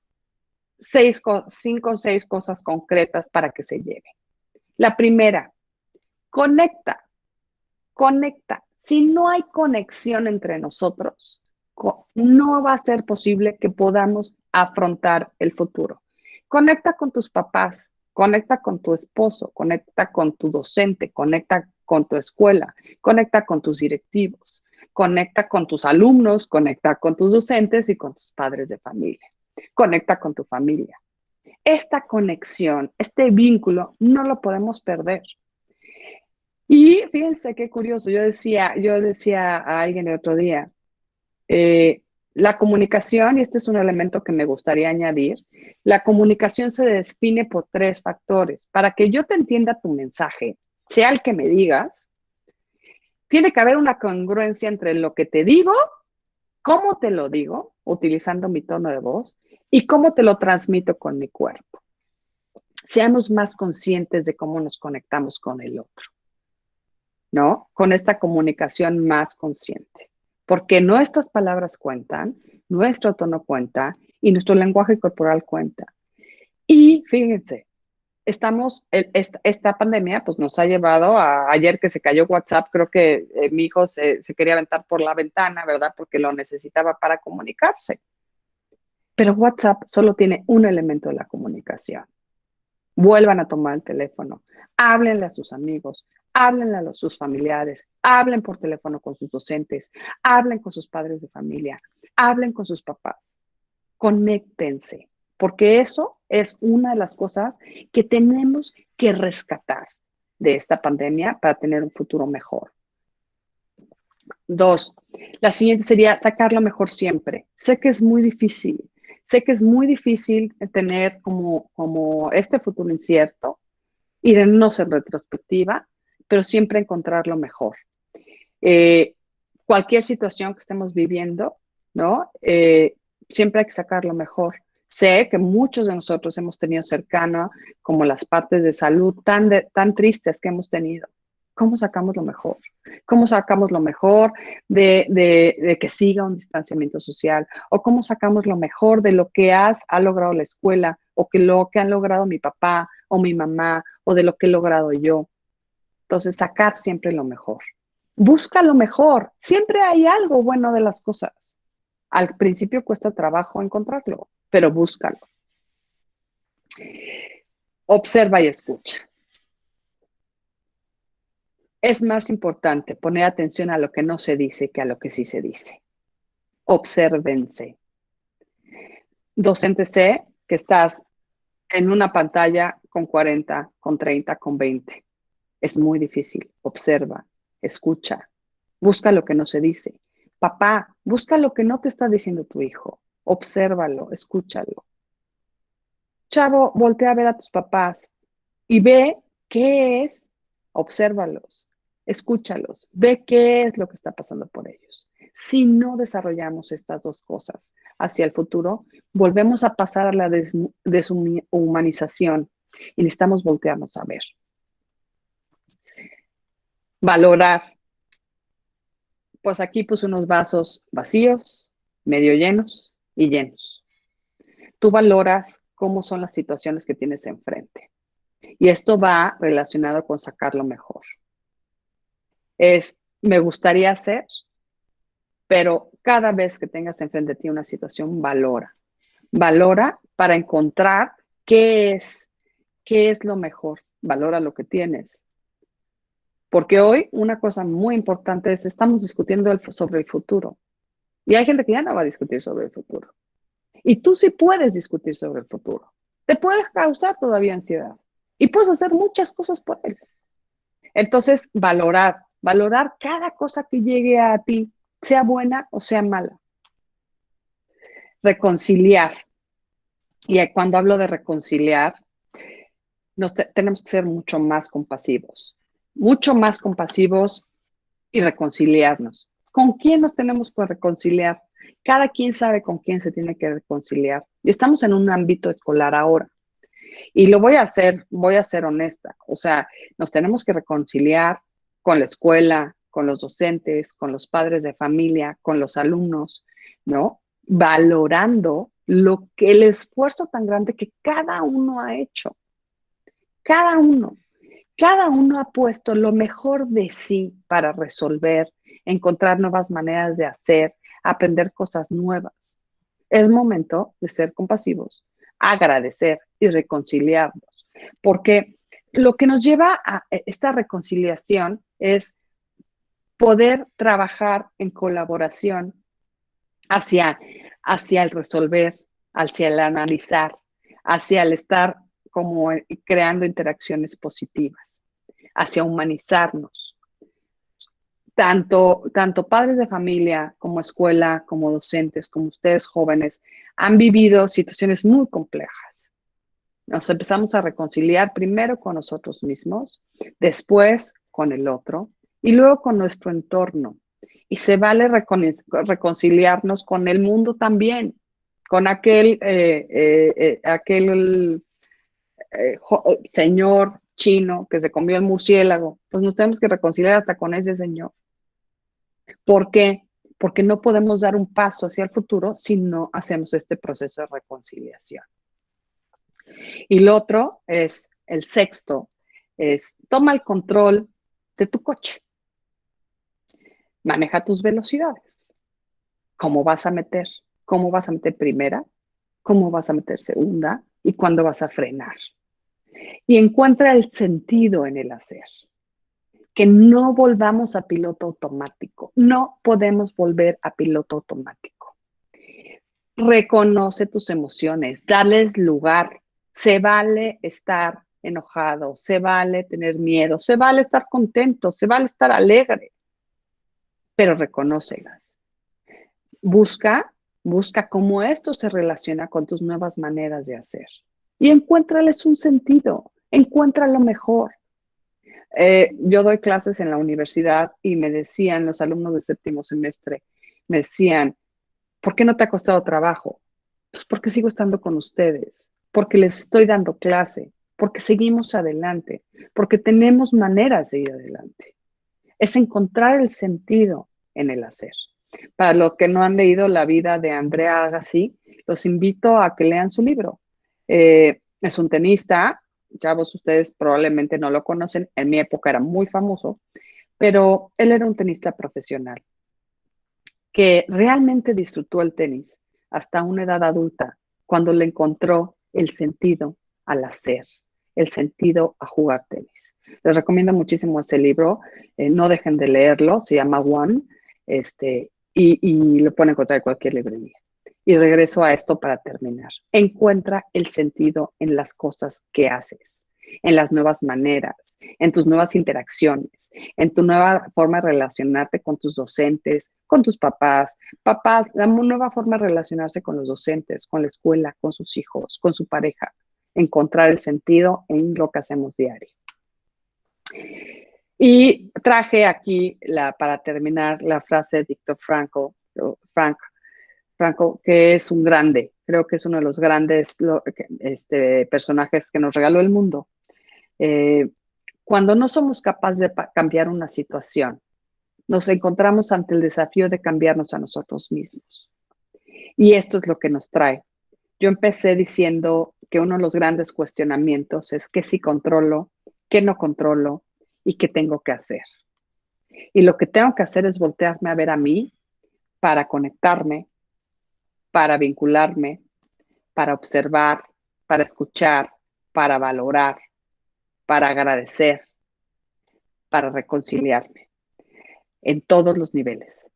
5 o 6 cosas concretas para que se lleve. La primera, conecta, conecta. Si no hay conexión entre nosotros, no va a ser posible que podamos afrontar el futuro. Conecta con tus papás, conecta con tu esposo, conecta con tu docente, conecta con tu escuela, conecta con tus directivos, conecta con tus alumnos, conecta con tus docentes y con tus padres de familia. Conecta con tu familia. Esta conexión, este vínculo, no lo podemos perder. Y fíjense qué curioso, yo decía a alguien el otro día, la comunicación, y este es un elemento que me gustaría añadir, la comunicación se define por 3 factores. Para que yo te entienda tu mensaje, sea el que me digas, tiene que haber una congruencia entre lo que te digo, cómo te lo digo, utilizando mi tono de voz, y cómo te lo transmito con mi cuerpo. Seamos más conscientes de cómo nos conectamos con el otro, ¿no? Con esta comunicación más consciente. Porque nuestras palabras cuentan, nuestro tono cuenta y nuestro lenguaje corporal cuenta. Y fíjense, esta pandemia pues nos ha llevado ayer que se cayó WhatsApp, creo que mi hijo se quería aventar por la ventana, ¿verdad? Porque lo necesitaba para comunicarse. Pero WhatsApp solo tiene un elemento de la comunicación. Vuelvan a tomar el teléfono, háblenle a sus amigos, háblenle a sus familiares, hablen por teléfono con sus docentes, hablen con sus padres de familia, hablen con sus papás, conéctense, porque eso es una de las cosas que tenemos que rescatar de esta pandemia para tener un futuro mejor. 2, la siguiente sería sacar lo mejor siempre. Sé que es muy difícil, sé que es muy difícil tener como este futuro incierto y de no ser retrospectiva, pero siempre encontrar lo mejor. Cualquier situación que estemos viviendo, ¿no? Siempre hay que sacar lo mejor. Sé que muchos de nosotros hemos tenido cercano como las partes de salud tan tristes que hemos tenido. ¿Cómo sacamos lo mejor? ¿Cómo sacamos lo mejor de que siga un distanciamiento social? ¿O cómo sacamos lo mejor de lo que ha logrado la escuela o que lo que han logrado mi papá o mi mamá o de lo que he logrado yo? Entonces, sacar siempre lo mejor. Busca lo mejor. Siempre hay algo bueno de las cosas. Al principio cuesta trabajo encontrarlo, pero búscalo. Observa y escucha. Es más importante poner atención a lo que no se dice que a lo que sí se dice. Obsérvense. Docente, sé que estás en una pantalla con 40, con 30, con 20. Es muy difícil. Observa, escucha, busca lo que no se dice. Papá, busca lo que no te está diciendo tu hijo. Obsérvalo, escúchalo. Chavo, voltea a ver a tus papás. y ve qué es, obsérvalos, escúchalos, ve qué es lo que está pasando por ellos. Si no desarrollamos estas dos cosas hacia el futuro, volvemos a pasar a la deshumanización y necesitamos voltearnos a ver. Valorar. Pues aquí puse unos vasos vacíos, medio llenos y llenos. Tú valoras cómo son las situaciones que tienes enfrente. Y esto va relacionado con sacar lo mejor. Me gustaría hacer, pero cada vez que tengas enfrente de ti una situación, valora. Valora para encontrar qué es lo mejor. Valora lo que tienes. Porque hoy una cosa muy importante es, estamos discutiendo sobre el futuro. Y hay gente que ya no va a discutir sobre el futuro. Y tú sí puedes discutir sobre el futuro. Te puede causar todavía ansiedad. Y puedes hacer muchas cosas por él. Entonces, valorar cada cosa que llegue a ti, sea buena o sea mala. Reconciliar. Y cuando hablo de reconciliar, tenemos que ser mucho más compasivos y reconciliarnos. ¿Con quién nos tenemos que reconciliar? Cada quien sabe con quién se tiene que reconciliar. Y estamos en un ámbito escolar ahora. Y lo voy a ser honesta. O sea, nos tenemos que reconciliar con la escuela, con los docentes, con los padres de familia, con los alumnos, ¿no? Valorando el esfuerzo tan grande que cada uno ha hecho. Cada uno ha puesto lo mejor de sí para resolver, encontrar nuevas maneras de hacer, aprender cosas nuevas. Es momento de ser compasivos, agradecer y reconciliarnos, porque lo que nos lleva a esta reconciliación es poder trabajar en colaboración hacia el resolver, hacia el analizar, hacia el estar como creando interacciones positivas, hacia humanizarnos. Tanto padres de familia como escuela, como docentes, como ustedes jóvenes, han vivido situaciones muy complejas. Nos empezamos a reconciliar primero con nosotros mismos, después con el otro y luego con nuestro entorno. Y se vale reconciliarnos con el mundo también, con aquel señor chino que se comió el murciélago. Pues nos tenemos que reconciliar hasta con ese señor. ¿Por qué? Porque no podemos dar un paso hacia el futuro si no hacemos este proceso de reconciliación. Y lo otro es, el sexto, es toma el control de tu coche. Maneja tus velocidades. ¿Cómo vas a meter? ¿Cómo vas a meter primera? ¿Cómo vas a meter segunda? ¿Y cuándo vas a frenar? Y encuentra el sentido en el hacer. Que no volvamos a piloto automático. No podemos volver a piloto automático. Reconoce tus emociones, darles lugar. Se vale estar enojado, se vale tener miedo, se vale estar contento, se vale estar alegre, pero reconócelas. Busca cómo esto se relaciona con tus nuevas maneras de hacer y encuéntrales un sentido, encuentra lo mejor. Yo doy clases en la universidad y me decían los alumnos de séptimo semestre, me decían, ¿por qué no te ha costado trabajo? Pues porque sigo estando con ustedes, porque les estoy dando clase, porque seguimos adelante, porque tenemos maneras de ir adelante. Es encontrar el sentido en el hacer. Para los que no han leído la vida de Andrea Agassi, los invito a que lean su libro. Es un tenista, chavos, ustedes probablemente no lo conocen, en mi época era muy famoso, pero él era un tenista profesional que realmente disfrutó el tenis hasta una edad adulta, cuando le encontró el sentido al hacer, el sentido a jugar tenis. Les recomiendo muchísimo ese libro, no dejen de leerlo, se llama One, y lo pueden encontrar en cualquier librería. Y regreso a esto para terminar. Encuentra el sentido en las cosas que haces, en las nuevas maneras, en tus nuevas interacciones, en tu nueva forma de relacionarte con tus docentes, con tus papás, la nueva forma de relacionarse con los docentes, con la escuela, con sus hijos, con su pareja. encontrar el sentido en lo que hacemos diario. Y traje aquí, para terminar, la frase de Viktor Frankl, que es un grande, creo que es uno de los grandes personajes que nos regaló el mundo. Cuando no somos capaces de cambiar una situación, nos encontramos ante el desafío de cambiarnos a nosotros mismos. Y esto es lo que nos trae. Yo empecé diciendo que uno de los grandes cuestionamientos es qué sí controlo, qué no controlo y qué tengo que hacer. Y lo que tengo que hacer es voltearme a ver a mí para conectarme, para vincularme, para observar, para escuchar, para valorar, para agradecer, para reconciliarme en todos los niveles.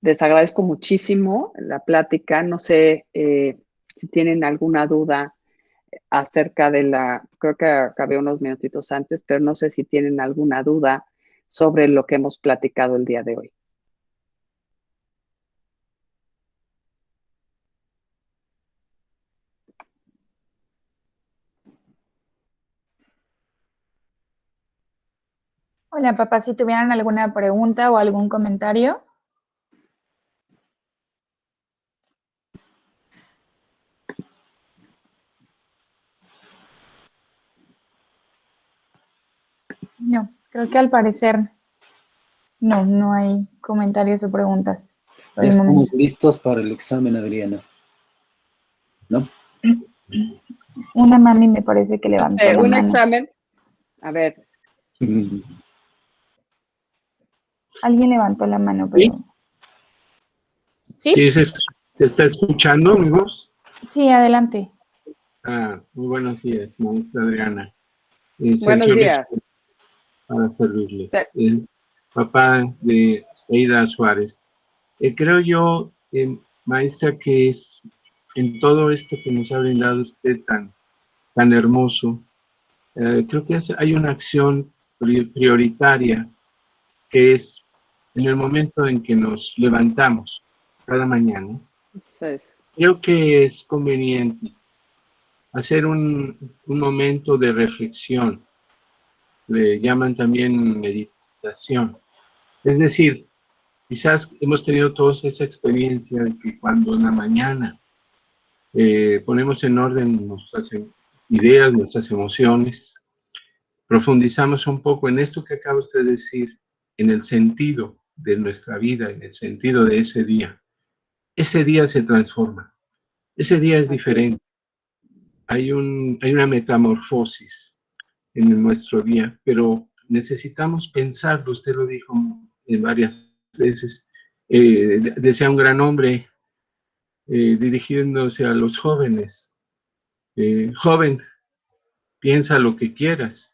Les agradezco muchísimo la plática. No sé si tienen alguna duda acerca de creo que acabé unos minutitos antes, pero no sé si tienen alguna duda sobre lo que hemos platicado el día de hoy. Hola, papá, si tuvieran alguna pregunta o algún comentario. No, creo que al parecer no hay comentarios o preguntas. Ya estamos listos para el examen, Adriana. ¿No? Una mami me parece que levantó la Un mano. examen. A ver. Alguien levantó la mano, pero... ¿Sí? ¿Se está escuchando, amigos? Sí, adelante. Muy buenos días, maestra Adriana. Buenos días. Para servirle. Papá de Eida Suárez. Creo yo, maestra, que es en todo esto que nos ha brindado usted tan hermoso, creo que hay una acción prioritaria que es en el momento en que nos levantamos cada mañana. Sí. Creo que es conveniente hacer un momento de reflexión. Le llaman también meditación. Es decir, quizás hemos tenido todos esa experiencia de que cuando en la mañana ponemos en orden nuestras ideas, nuestras emociones, profundizamos un poco en esto que acaba usted de decir, en el sentido de nuestra vida, en el sentido de ese día. Ese día se transforma, ese día es diferente. Hay una metamorfosis en nuestro día, pero necesitamos pensarlo, usted lo dijo en varias veces, decía un gran hombre dirigiéndose a los jóvenes, joven, piensa lo que quieras,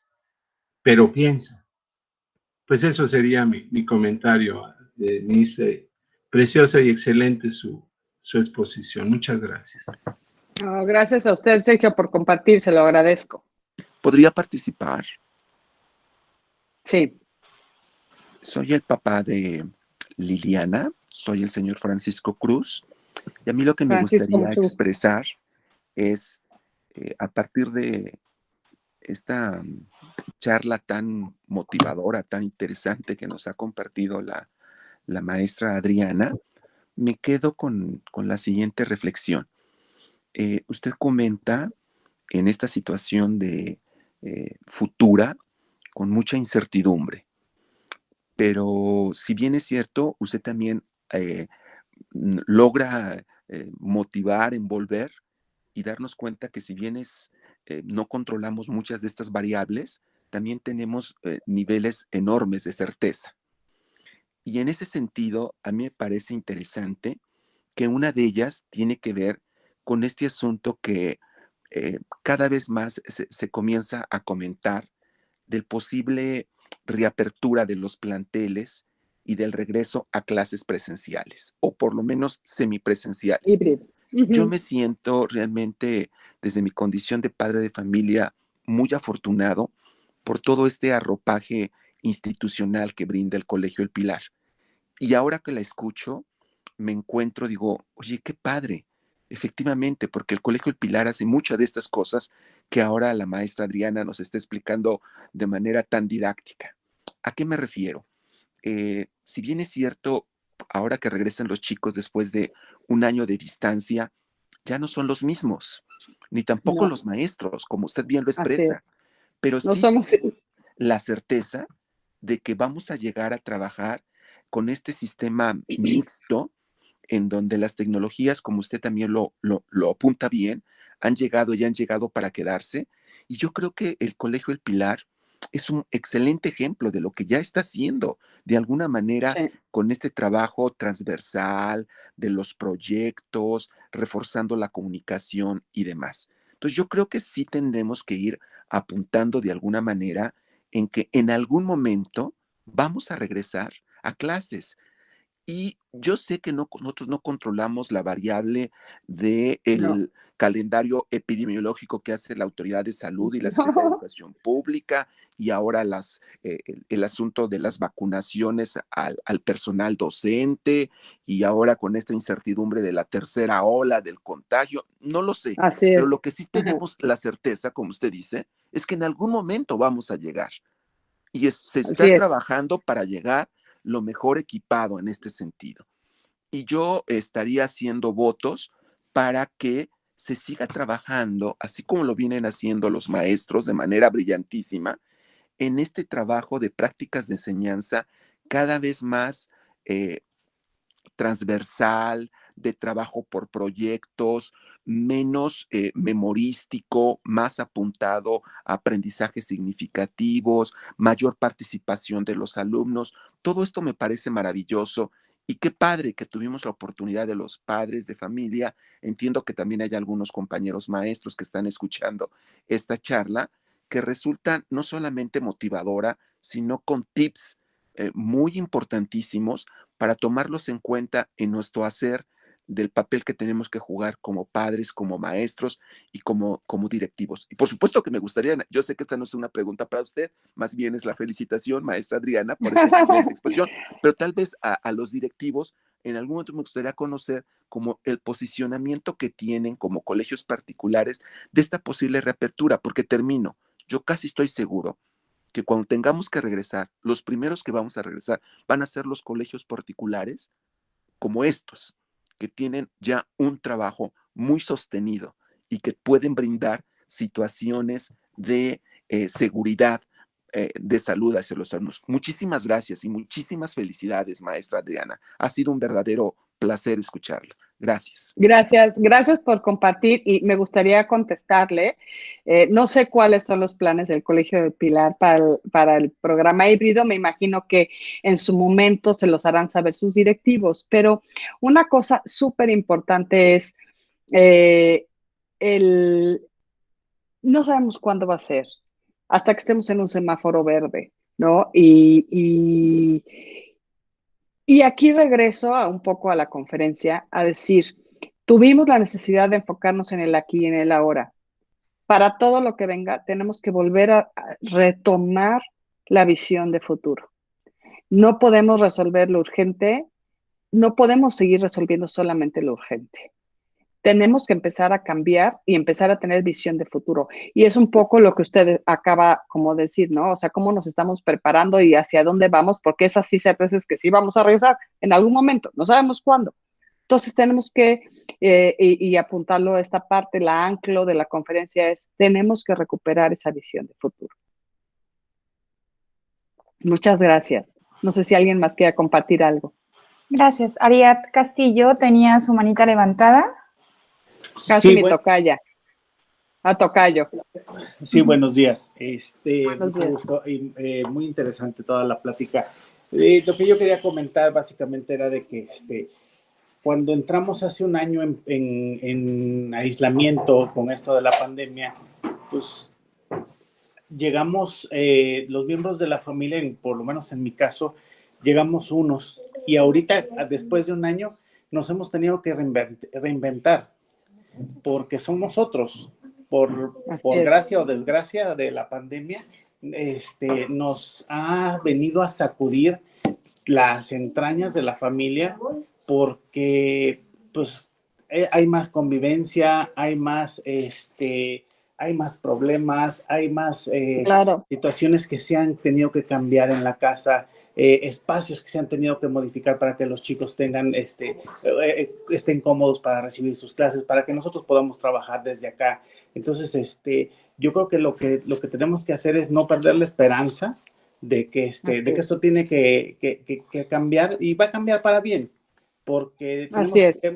pero piensa. Pues eso sería mi comentario. Preciosa y excelente su exposición. Muchas gracias. Gracias a usted, Sergio, por compartir, se lo agradezco. ¿Podría participar? Sí. Soy el papá de Liliana, soy el señor Francisco Cruz, y a mí lo que me gustaría expresar es, a partir de esta charla tan motivadora, tan interesante que nos ha compartido la maestra Adriana, me quedo con la siguiente reflexión. Usted comenta en esta situación de futura con mucha incertidumbre, pero si bien es cierto, usted también logra motivar, envolver y darnos cuenta que si bien no controlamos muchas de estas variables, también tenemos niveles enormes de certeza. Y en ese sentido, a mí me parece interesante que una de ellas tiene que ver con este asunto que cada vez más se comienza a comentar del posible reapertura de los planteles y del regreso a clases presenciales, o por lo menos semipresenciales. Híbrido. Yo me siento realmente, desde mi condición de padre de familia, muy afortunado por todo este arropaje institucional que brinda el Colegio El Pilar. Y ahora que la escucho, me encuentro, digo, oye, qué padre, efectivamente, porque el Colegio El Pilar hace muchas de estas cosas que ahora la maestra Adriana nos está explicando de manera tan didáctica. ¿A qué me refiero? Si bien es cierto, ahora que regresan los chicos después de un año de distancia, ya no son los mismos, ni tampoco No, los maestros, como usted bien lo así es. expresa, pero No sí somos, la certeza de que vamos a llegar a trabajar con este sistema mixto en donde las tecnologías, como usted también lo apunta bien, han llegado y han llegado para quedarse. Y yo creo que el Colegio El Pilar es un excelente ejemplo de lo que ya está haciendo, de alguna manera, sí, con este trabajo transversal de los proyectos, reforzando la comunicación y demás. Entonces yo creo que sí tendremos que ir apuntando de alguna manera en que en algún momento vamos a regresar a clases. Y yo sé que nosotros no controlamos la variable no. del calendario epidemiológico que hace la Autoridad de Salud y la Secretaría de Educación Pública, y ahora el asunto de las vacunaciones al personal docente, y ahora con esta incertidumbre de la tercera ola del contagio. No lo sé, Así pero es. lo que sí Ajá, tenemos la certeza, como usted dice, es que en algún momento vamos a llegar. Y se está así es. trabajando para llegar lo mejor equipado en este sentido. Y yo estaría haciendo votos para que se siga trabajando, así como lo vienen haciendo los maestros de manera brillantísima, en este trabajo de prácticas de enseñanza cada vez más eh, transversal, de trabajo por proyectos, menos memorístico, más apuntado a aprendizajes significativos, mayor participación de los alumnos. Todo esto me parece maravilloso y qué padre que tuvimos la oportunidad de los padres de familia. Entiendo que también hay algunos compañeros maestros que están escuchando esta charla que resulta no solamente motivadora, sino con tips muy importantísimos para tomarlos en cuenta en nuestro hacer del papel que tenemos que jugar como padres, como maestros y como directivos. Y por supuesto que me gustaría, yo sé que esta no es una pregunta para usted, más bien es la felicitación, maestra Adriana, por esta excelente exposición, pero tal vez a los directivos en algún momento me gustaría conocer como el posicionamiento que tienen como colegios particulares de esta posible reapertura, porque termino, yo casi estoy seguro que cuando tengamos que regresar, los primeros que vamos a regresar van a ser los colegios particulares como estos, que tienen ya un trabajo muy sostenido y que pueden brindar situaciones de seguridad, de salud hacia los alumnos. Muchísimas gracias y muchísimas felicidades, maestra Adriana. Ha sido un verdadero placer escucharla. Gracias. Gracias, gracias por compartir y me gustaría contestarle. No sé cuáles son los planes del Colegio de Pilar para el programa híbrido. Me imagino que en su momento se los harán saber sus directivos, pero una cosa súper importante es eh, el, no sabemos cuándo va a ser, hasta que estemos en un semáforo verde, ¿no? Y aquí regreso a un poco a la conferencia a decir, tuvimos la necesidad de enfocarnos en el aquí y en el ahora. Para todo lo que venga, tenemos que volver a retomar la visión de futuro. No podemos resolver lo urgente, no podemos seguir resolviendo solamente lo urgente. Tenemos que empezar a cambiar y empezar a tener visión de futuro. Y es un poco lo que usted acaba como decir, ¿no? O sea, cómo nos estamos preparando y hacia dónde vamos, porque es así certezas que sí vamos a regresar en algún momento, no sabemos cuándo. Entonces tenemos que, y apuntarlo a esta parte, la anclo de la conferencia es, tenemos que recuperar esa visión de futuro. Muchas gracias. No sé si alguien más quiera compartir algo. Gracias. Ariad Castillo tenía su manita levantada. Casi Sí, mi tocaya. A tocayo. sí, buenos días. Buenos Mucho días. gusto y muy interesante toda la plática. Lo que yo quería comentar básicamente era de que cuando entramos hace un año en aislamiento con esto de la pandemia, pues llegamos, los miembros de la familia, por lo menos en mi caso, llegamos unos y ahorita, después de un año, nos hemos tenido que reinventar porque somos otros. Por gracia o desgracia de la pandemia, nos ha venido a sacudir las entrañas de la familia porque, pues, hay más convivencia, hay más problemas, hay más Claro. situaciones que se han tenido que cambiar en la casa, espacios que se han tenido que modificar para que los chicos tengan, estén cómodos para recibir sus clases, para que nosotros podamos trabajar desde acá. Entonces, yo creo que lo que tenemos que hacer es no perder la esperanza de que esto tiene que cambiar, y va a cambiar para bien, porque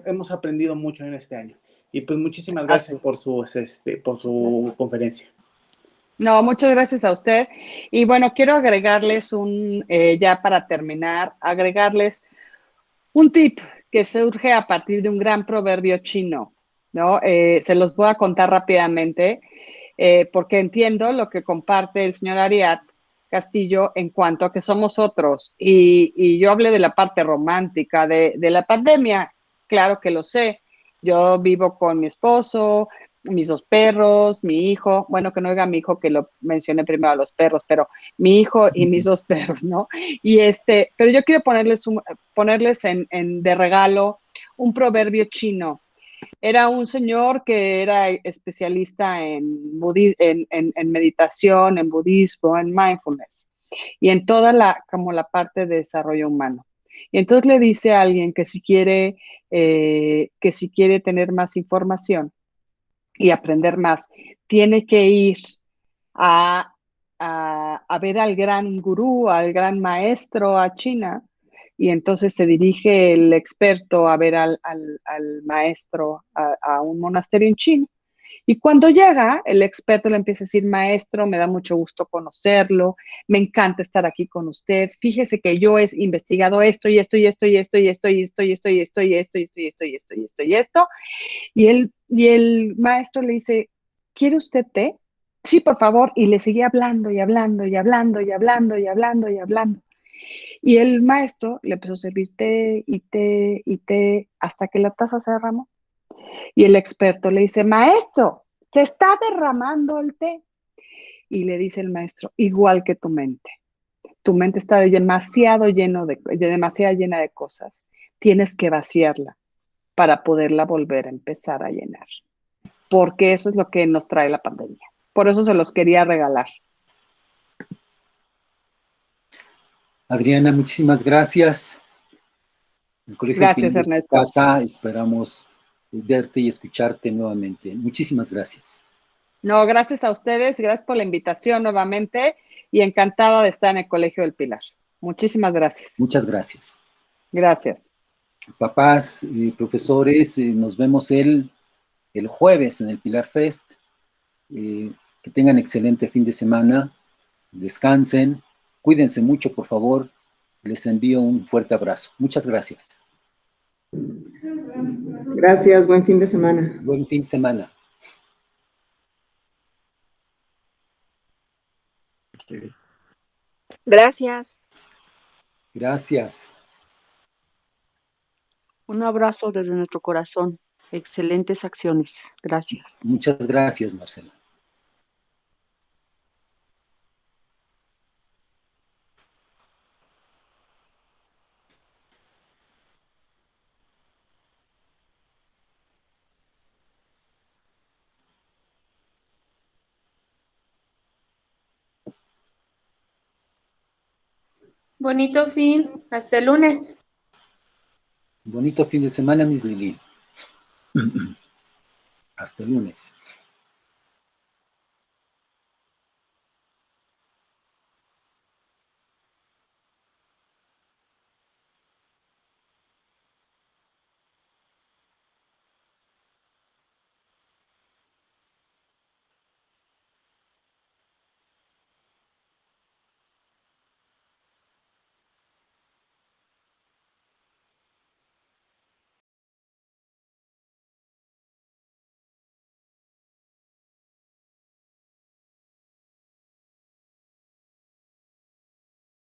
hemos aprendido mucho en este año. Y pues muchísimas gracias por su conferencia. No, muchas gracias a usted. Y bueno, quiero agregarles ya para terminar, agregarles un tip que surge a partir de un gran proverbio chino, ¿no? Se los voy a contar rápidamente, porque entiendo lo que comparte el señor Ariad Castillo en cuanto a que somos otros. Y yo hablé de la parte romántica de la pandemia, claro que lo sé. Yo vivo con mi esposo, mis 2 perros, mi hijo, bueno, que no oiga mi hijo que lo mencioné primero a los perros, pero mi hijo y mis 2 perros, ¿no? Y pero yo quiero ponerles de regalo un proverbio chino. Era un señor que era especialista en meditación, en budismo, en mindfulness y en toda como la parte de desarrollo humano. Y entonces le dice a alguien que si quiere tener más información y aprender más, tiene que ir a ver al gran gurú, al gran maestro a China, y entonces se dirige el experto a ver al maestro a un monasterio en China. Y cuando llega, el experto le empieza a decir, maestro, me da mucho gusto conocerlo, me encanta estar aquí con usted, fíjese que yo he investigado esto y esto y esto y esto y esto y esto y esto y esto y esto y esto y esto y esto y esto y esto. Y el maestro le dice, ¿quiere usted té? Sí, por favor. Y le seguía hablando y hablando y hablando y hablando y hablando y hablando. Y el maestro le empezó a servir té y té y té hasta que la taza se derramó. Y el experto le dice, maestro, se está derramando el té. Y le dice el maestro, igual que tu mente. Tu mente está demasiado llena de cosas. Tienes que vaciarla para poderla volver a empezar a llenar. Porque eso es lo que nos trae la pandemia. Por eso se los quería regalar. Adriana, muchísimas gracias. El Colegio Gracias, Ernesto. Casa, esperamos verte y escucharte nuevamente. Muchísimas gracias. No, gracias a ustedes, gracias por la invitación nuevamente y encantada de estar en el Colegio del Pilar. Muchísimas gracias. Muchas gracias. Gracias. Papás, profesores, nos vemos el jueves en el Pilar Fest. Que tengan excelente fin de semana, descansen, cuídense mucho, por favor. Les envío un fuerte abrazo. Muchas gracias. Gracias, buen fin de semana. Buen fin de semana. Gracias. Gracias. Un abrazo desde nuestro corazón. Excelentes acciones. Gracias. Muchas gracias, Marcela. Bonito fin. Hasta el lunes. Bonito fin de semana, Miss Lili. Hasta el lunes.